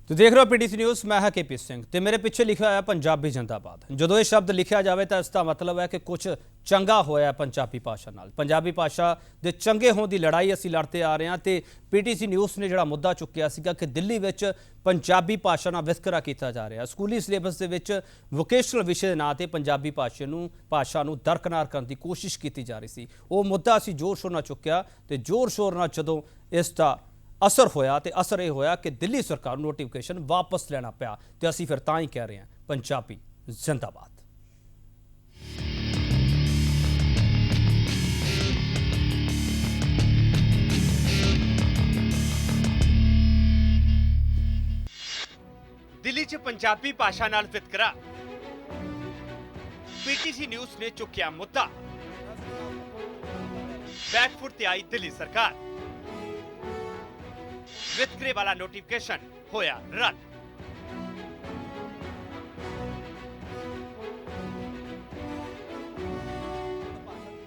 तो देख रहे हो पीटीसी न्यूज़। मैं हाँ केपी सिंह ते मेरे पिछे लिखा है पंजाबी जिंदाबाद। जो ये शब्द लिखा जाए तो इसका मतलब है कि कुछ चंगा होया पंजाबी भाषा नाल। पंजाबी भाषा के चंगे होने की लड़ाई असी लड़ते आ रहे हैं। तो पीटीसी न्यूज़ ने जो मुद्दा चुक्या सीगा कि दिल्ली में पंजाबी भाषा नाल वितकरा किया जा रहा। स्कूली सिलेबस के वोकेशनल विषय के नाँ से पंजाबी भाषा नूं दरकिनार करने की कोशिश की जा रही सी। वो मुद्दा असी जोर शोर नाल चुक्या तो जोर शोर नाल जदों इसका असर होया तो असर यह होया कि दिल्ली सरकार नोटिफिकेशन वापस लेना पिया। तो असी फिर तां ही कह रहे हैं पंजाबी जिंदाबाद। दिल्ली च पंजाबी भाषा नाल वितकरा, पीटीसी न्यूज़ ने चुक्या मुद्दा। बैकफुट ते आई दिल्ली सरकार, वितकरे वाला नोटिफिकेशन होया रद्द।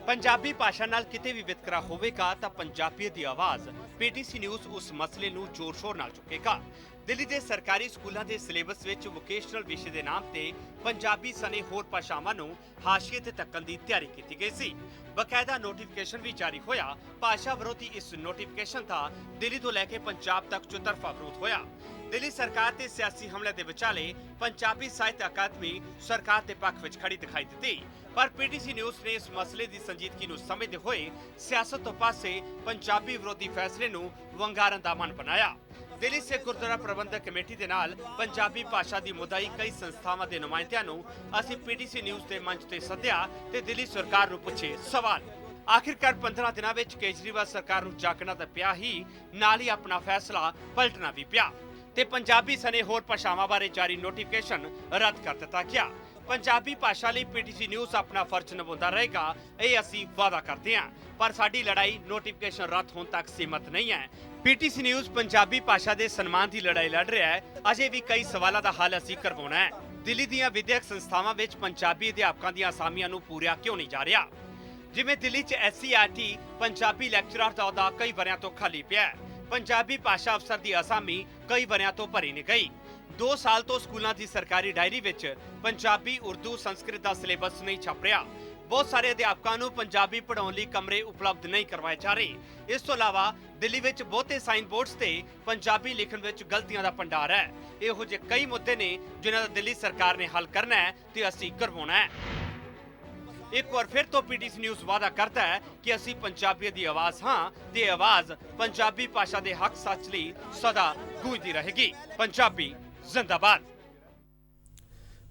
पंजाबी भाषा नाल किते भी वितकरा होवेगा तां पंजाबीयत दी आवाज़ पीटीसी न्यूज़ उस मसले नूं जोर शोर नाल चुकेगा। दिल्ली के सरकारी स्कूलों के सिलेबस विच वोकेशनल विषय के नाम से पंजाबी सने होर भाषावां नूं हाशिए ते तक्कण की तैयारी की गई सी। बकायदा नोटिफिकेशन भी जारी होया। भाषा विरोधी इस नोटिफिकेशन का दिल्ली तो लैके पंजाब तक चौतरफा विरोध होया। दिल्ली सरकार के सियासी हमले के विचाले पंजाबी साहित्य अकादमी सरकार के पक्ष में खड़ी दिखाई दी, पर पीटीसी न्यूज़ ने इस मसले की संजीदगी नूं समझते हुए सियासत तो पासे पंजाबी विरोधी फैसले नूं वंगारण दा मन बनाया। दिल्ली से गुरुद्वारा प्रबंधक कमेटी के नाल पंजाबी भाषा की मुद्दाई कई संस्थावां के नुमाइंदियां नूं असीं पीटीसी न्यूज़ के मंच ते सद्या ते दिल्ली सरकार नूं पुछे सवाल। आखिरकार 15 दिनों में केजरीवाल सरकार नूं जागना तां पिया ही, नाल ही अपना फैसला पलटना भी पिया ते पंजाबी सने होर भाषावां बारे जारी नोटिफिकेशन रद्द कर दिता गया। पंजाबी भाषा लिए पीटीसी न्यूज़ अपना फर्ज निभाता रहेगा, ये असीं वादा करते हैं, पर साडी लड़ाई नोटिफिकेशन रद्द होने तक सीमित नहीं है। पीटीसी न्यूज़ पंजाबी भाषा के सन्मान की लड़ाई लड़ रहा है। अजे भी कई सवालों का हल असीं करवाउणा है। दिल्ली दीआं विद्यक संस्थावां विच पंजाबी अध्यापकों दी असामियां नूं पूरिया क्यों नहीं जा रहा? जिवें दिल्ली च SCRT पंजाबी लैक्चरर दा अहुदा कई वरियां तो खाली पिया है। पंजाबी भाषा अफसर की असामी कई वरियां तो भरी नहीं गई। 2 साल तो स्कूलों की सरकारी डायरी विच पंजाबी उर्दू संस्कृत का सिलेबस नहीं छप रहा। बहुत सारे अध्यापकों को पंजाबी पढ़ाने लिए कमरे उपलब्ध नहीं करवाए जा रहे। इस तो इलावा दिल्ली में बहुते साइन बोर्ड्स से पंजाबी लिखण विच गलतियां का भंडार है। इहो जे कई मुद्दे ने जिन्हां दा दिल्ली सरकार ने हल करना है ते असीं करवाउणा है। एक बार फिर तो पीटीसी न्यूज़ वादा करता है कि असीं पंजाबी दी आवाज़ हाँ ते आवाज़ पंजाबी भाषा के हक सच लई सदा गूंजदी रहेगी। पंजाबी जिंदाबाद।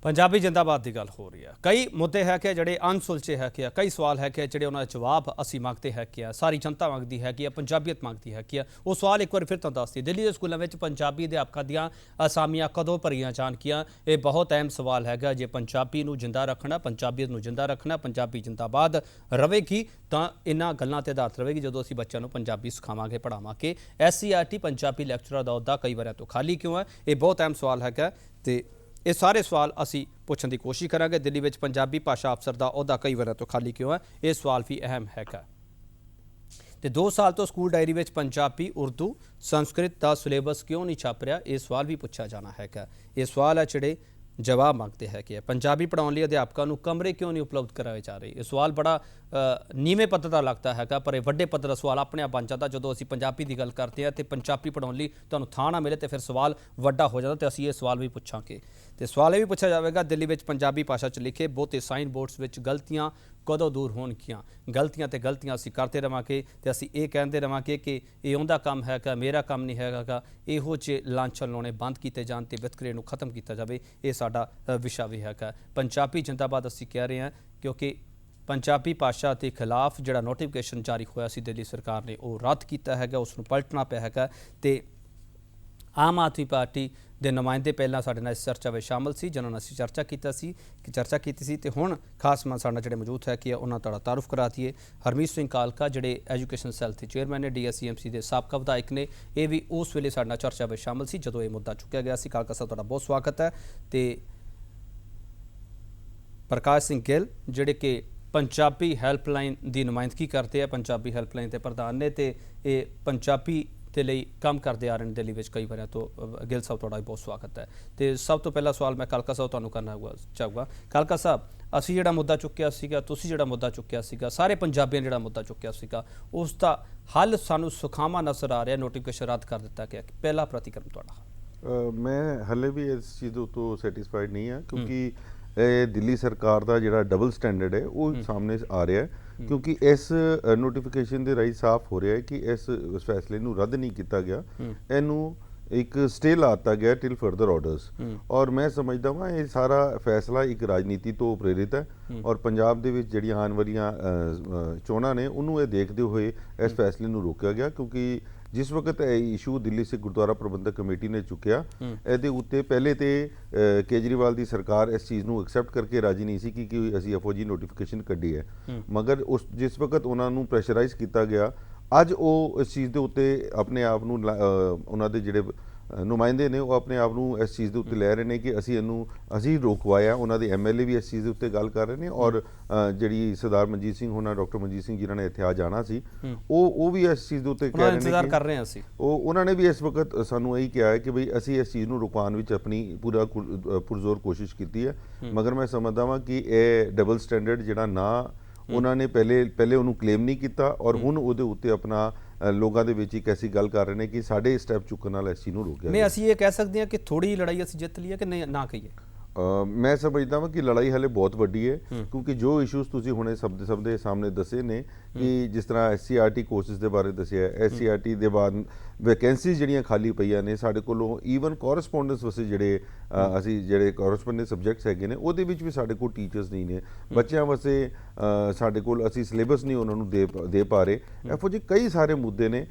पंजाबी जिंदाबाद की गल हो रही है। कई मुद्दे है कि जिहड़े अनसुलझे है कि कई सवाल है कि जिहड़े उन्होंने जवाब असी मंगते है कि सारी जनता मंगती है कि पंजाबीयत मंगती है कि वो सवाल एक बार फिर तो दस दी। दिल्ली के स्कूलों में पंजाबी अध्यापकों दीआं असामियां कदों भरियां जाणगियां, ये बहुत अहम सवाल है। जे पंजाबी नूं जिंदा रखना, पंजाबीयत नूं जिंदा रखना, पंजाबी जिंदाबाद रहेगी तो इन्हां गल्लां ते आधारित रहेगी। जो असीं बच्चों को पंजाबी सिखावांगे पढ़ावांगे। SCRT पंजाबी लैक्चरर दा अहुदा कई बार तो खाली क्यों है? ये बहुत अहम सवाल है। तो ये सारे सवाल असी पूछने की कोशिश करांगे। दिल्ली में पंजाबी भाषा अफसर का अहुदा कई बार तो खाली क्यों है? ये सवाल भी अहम है। तो 2 साल तो स्कूल डायरी में पंजाबी उर्दू संस्कृत का सिलेबस क्यों नहीं छप रहा? ये सवाल भी पूछा जाना है। ये सवाल है जिहड़े जवाब मांगते हैं कि पंजाबी पढ़ाने लिए अध्यापकों को कमरे क्यों नहीं उपलब्ध कराए जा रहे? ये सवाल बड़ा नीवें पद्धर का लगता है, पर यह वड्डे पद्धर का सवाल अपने आप बन जाता। जो असीं पंजाबी की गल करते हैं तो पंजाबी पढ़ाने लिए तुहानूं थां ना मिले तो फिर सवाल वड्डा हो जाता। तो असीं ये सवाल भी पूछांगे। तो सवाल यह भी पूछा जाएगा, दिल्ली में पंजाबी भाषा च लिखे बहुते साइन बोर्ड्स में गलतियां कदों दूर होणगियां? गलतियां तो गलतियां असीं करते रहांगे तो असीं ये कहते रहांगे कि ये उहदा काम है, मेरा काम नहीं है। इहो जे लांछन लाने बंद किए जान ते वितकरे नूं खत्म किया जाए, ये साडा विशा भी है। पंजाबी जिंदाबाद असीं कह रहे हैं क्योंकि पंजाबी भाषा के खिलाफ जिहड़ा नोटिफिकेशन जारी होया सी दिल्ली सरकार ने वो रद्द किया है, उसनूं पलटना पिया है। तो आम आदमी पार्टी के नुमाइंदे पहलां साडे नाल इस चर्चा में शामिल सी, जिन्होंने असीं चर्चा की सी। तो हुण खास मेहमान साडे नाल जिहड़े मौजूद है कि उन्हां दा तारुफ करा दिए। हरमीत सिंह कालका जिहड़े एजुकेशन सैल के चेयरमैन ने, DSCMC के साबका विधायक ने, ये भी उस वेले साडे नाल चर्चा में शामिल सी जदों ये मुद्दा चुक्या गया सी। कालका साहब तुहाडा बहुत स्वागत है। तो प्रकाश सिंह गिल जिहड़े कि पंजाबी हैल्पलाइन की नुमाइंदगी करते हैं, पंजाबी हैल्पलाइन के प्रधान ने, तो ये पंजाबी ਦੇ ਲਈ ਕੰਮ ਕਰਦੇ ਆ ਰਹੇ ਨੇ ਦਿੱਲੀ ਵਿੱਚ ਕਈ ਵਾਰਿਆਂ ਤੋਂ। ਗਿੱਲ ਸਾਹਿਬ ਤੁਹਾਡਾ ਬਹੁਤ ਸਵਾਗਤ ਹੈ। ਤੇ ਸਭ ਤੋਂ ਪਹਿਲਾ ਸਵਾਲ ਮੈਂ ਕਾਲਕਾ ਸਾਹਿਬ ਤੁਹਾਨੂੰ ਕਰਨਾ ਚਾਹੂੰਗਾ। ਕਾਲਕਾ ਸਾਹਿਬ, ਅਸੀਂ ਜਿਹੜਾ ਮੁੱਦਾ ਚੁੱਕਿਆ ਸੀਗਾ, ਤੁਸੀਂ ਜਿਹੜਾ ਮੁੱਦਾ ਚੁੱਕਿਆ ਸੀਗਾ, ਸਾਰੇ ਪੰਜਾਬੀਆਂ ਜਿਹੜਾ ਮੁੱਦਾ ਚੁੱਕਿਆ ਸੀਗਾ, ਉਸ ਦਾ ਹੱਲ ਸਾਨੂੰ ਸੁਖਾਵਾਂ ਨਜ਼ਰ ਆ ਰਿਹਾ। ਨੋਟੀਫਿਕੇਸ਼ਨ ਰੱਦ ਕਰ ਦਿੱਤਾ ਗਿਆ। ਪਹਿਲਾ ਪ੍ਰਤੀਕਰਮ ਤੁਹਾਡਾ? ਮੈਂ ਹਲੇ ਵੀ ਇਸ ਚੀਜ਼ ਤੋਂ ਸੈਟੀਸਫਾਈਡ ਨਹੀਂ ਹਾਂ, ਕਿਉਂਕਿ ਇਹ ਦਿੱਲੀ ਸਰਕਾਰ ਦਾ ਜਿਹੜਾ ਡਬਲ ਸਟੈਂਡਰਡ ਹੈ ਉਹ ਸਾਹਮਣੇ ਆ ਰਿਹਾ ਹੈ। ਕਿਉਂਕਿ ਇਸ ਨੋਟੀਫਿਕੇਸ਼ਨ ਦੇ ਰਾਹੀਂ ਸਾਫ਼ ਹੋ ਰਿਹਾ ਹੈ ਕਿ ਇਸ ਫੈਸਲੇ ਨੂੰ ਰੱਦ ਨਹੀਂ ਕੀਤਾ ਗਿਆ, ਇਹਨੂੰ ਇੱਕ ਸਟੇ ਲਾ ਦਿੱਤਾ ਗਿਆ ਟਿਲ ਫਰਦਰ ਆਰਡਰਸ। ਔਰ ਮੈਂ ਸਮਝਦਾ ਹਾਂ ਇਹ ਸਾਰਾ ਫੈਸਲਾ ਇੱਕ ਰਾਜਨੀਤੀ ਤੋਂ ਪ੍ਰੇਰਿਤ ਹੈ, ਔਰ ਪੰਜਾਬ ਦੇ ਵਿੱਚ ਜਿਹੜੀਆਂ ਆਉਣ ਵਾਲੀਆਂ ਚੋਣਾਂ ਨੇ ਉਹਨੂੰ ਇਹ ਦੇਖਦੇ ਹੋਏ ਇਸ ਫੈਸਲੇ ਨੂੰ ਰੋਕਿਆ ਗਿਆ। ਕਿਉਂਕਿ ਜਿਸ ਵਕਤ ਇਹ ਇਸ਼ੂ ਦਿੱਲੀ ਸਿੱਖ ਗੁਰਦੁਆਰਾ ਪ੍ਰਬੰਧਕ ਕਮੇਟੀ ਨੇ ਚੁੱਕਿਆ, ਇਹਦੇ ਉੱਤੇ ਪਹਿਲੇ ਤੇ ਕੇਜਰੀਵਾਲ ਦੀ ਸਰਕਾਰ ਇਸ ਚੀਜ਼ ਨੂੰ ਐਕਸੈਪਟ ਕਰਕੇ ਰਾਜੀ ਨਹੀਂ ਸੀ ਕਿ ਅਸੀਂ ਫੌਜੀ ਨੋਟੀਫਿਕੇਸ਼ਨ ਕੱਢੀ ਹੈ। ਮਗਰ ਜਿਸ ਵਕਤ ਉਹਨਾਂ ਨੂੰ ਪ੍ਰੈਸ਼ਰਾਈਜ਼ ਕੀਤਾ ਗਿਆ, ਅੱਜ ਉਹ ਇਸ ਚੀਜ਼ ਦੇ ਉੱਤੇ ਆਪਣੇ ਆਪ ਨੂੰ ਉਹਨਾਂ ਦੇ ਜਿਹੜੇ ਨੁਮਾਇੰਦੇ ਨੇ ਉਹ ਆਪਣੇ ਆਪ ਨੂੰ ਇਸ ਚੀਜ਼ ਦੇ ਉੱਤੇ ਲੈ ਰਹੇ ਨੇ ਕਿ ਅਸੀਂ ਰੋਕਵਾਇਆ। ਉਹਨਾਂ ਦੇ ਐਮਐਲਏ ਵੀ ਇਸ ਚੀਜ਼ ਦੇ ਉੱਤੇ ਗੱਲ ਕਰ ਰਹੇ ਨੇ, ਔਰ ਜਿਹੜੀ ਸਰਦਾਰ ਮਨਜੀਤ ਸਿੰਘ ਹੋਣਾ, ਡਾਕਟਰ ਮਨਜੀਤ ਸਿੰਘ ਜਿਨ੍ਹਾਂ ਨੇ ਇੱਥੇ ਆ ਜਾਣਾ ਸੀ, ਉਹ ਵੀ ਇਸ ਚੀਜ਼ ਦੇ ਉੱਤੇ ਕਹਿ ਰਹੇ ਨੇ ਇੰਤਜ਼ਾਰ ਕਰ ਰਹੇ ਹਾਂ ਅਸੀਂ। ਉਹਨਾਂ ਨੇ ਵੀ ਇਸ ਵਕਤ ਸਾਨੂੰ ਇਹੀ ਕਿਹਾ ਹੈ ਕਿ ਬਈ ਅਸੀਂ ਇਸ ਚੀਜ਼ ਨੂੰ ਰੁਕਵਾਉਣ ਵਿੱਚ ਆਪਣੀ ਪੂਰਾ ਪੁਰਜ਼ੋਰ ਕੋਸ਼ਿਸ਼ ਕੀਤੀ ਹੈ। ਮਗਰ ਮੈਂ ਸਮਝਦਾ ਵਾਂ ਕਿ ਇਹ ਡਬਲ ਸਟੈਂਡਰਡ ਜਿਹੜਾ ਨਾ ਉਹਨਾਂ ਨੇ ਪਹਿਲੇ ਉਹਨੂੰ ਕਲੇਮ ਨਹੀਂ ਕੀਤਾ, ਔਰ ਹੁਣ ਉਹਦੇ ਉੱਤੇ ਆਪਣਾ ਲੋਕਾਂ ਦੇ ਵਿੱਚ ਇੱਕ ਐਸੀ ਗੱਲ ਕਰ ਰਹੇ ਨੇ ਕਿ ਸਾਡੇ ਸਟੈਪ ਚੁੱਕਣ ਨਾਲ ਇਸ ਚੀਜ਼ ਨੂੰ ਰੋਕਿਆ ਨਹੀਂ। ਅਸੀਂ ਇਹ ਕਹਿ ਸਕਦੇ ਹਾਂ ਕਿ ਥੋੜੀ ਲੜਾਈ ਅਸੀਂ ਜਿੱਤ ਲਈ ਹੈ ਕਿ ਨਹੀਂ, ਨਾ ਕਹੀਏ? ਮੈਂ ਸਮਝਦਾ ਹਾਂ ਕਿ ਲੜਾਈ ਹਲੇ ਬਹੁਤ ਵੱਡੀ ਹੈ, ਕਿਉਂਕਿ ਜੋ ਇਸ਼ੂਜ਼ ਤੁਸੀਂ ਹੁਣੇ ਸਭ ਦੇ ਸਾਹਮਣੇ ਦੱਸੇ ਨੇ ਕਿ ਜਿਸ ਤਰ੍ਹਾਂ SCRT ਕੋਰਸਿਸ ਦੇ ਬਾਰੇ ਦੱਸਿਆ, SCRT ਦੇ ਬਾਅਦ ਵੈਕੈਂਸੀਜ਼ ਜਿਹੜੀਆਂ ਖਾਲੀ ਪਈਆਂ ਨੇ ਸਾਡੇ ਕੋਲੋਂ, ਈਵਨ ਕੋਰਸਪੋਂਡੈਂਸ ਵਾਸਤੇ ਜਿਹੜੇ ਕੋਰਸਪੋਂਡੈਂਸ ਸਬਜੈਕਟਸ ਹੈਗੇ ਨੇ ਉਹਦੇ ਵਿੱਚ ਵੀ ਸਾਡੇ ਕੋਲ ਟੀਚਰਸ ਨਹੀਂ ਨੇ। ਬੱਚਿਆਂ ਵਾਸਤੇ ਸਾਡੇ ਕੋਲ ਅਸੀਂ ਸਿਲੇਬਸ ਨਹੀਂ ਉਹਨਾਂ ਨੂੰ ਦੇ ਪਾ ਰਹੇ। ਇਹੋ ਜਿਹੇ ਕਈ ਸਾਰੇ ਮੁੱਦੇ ਨੇ।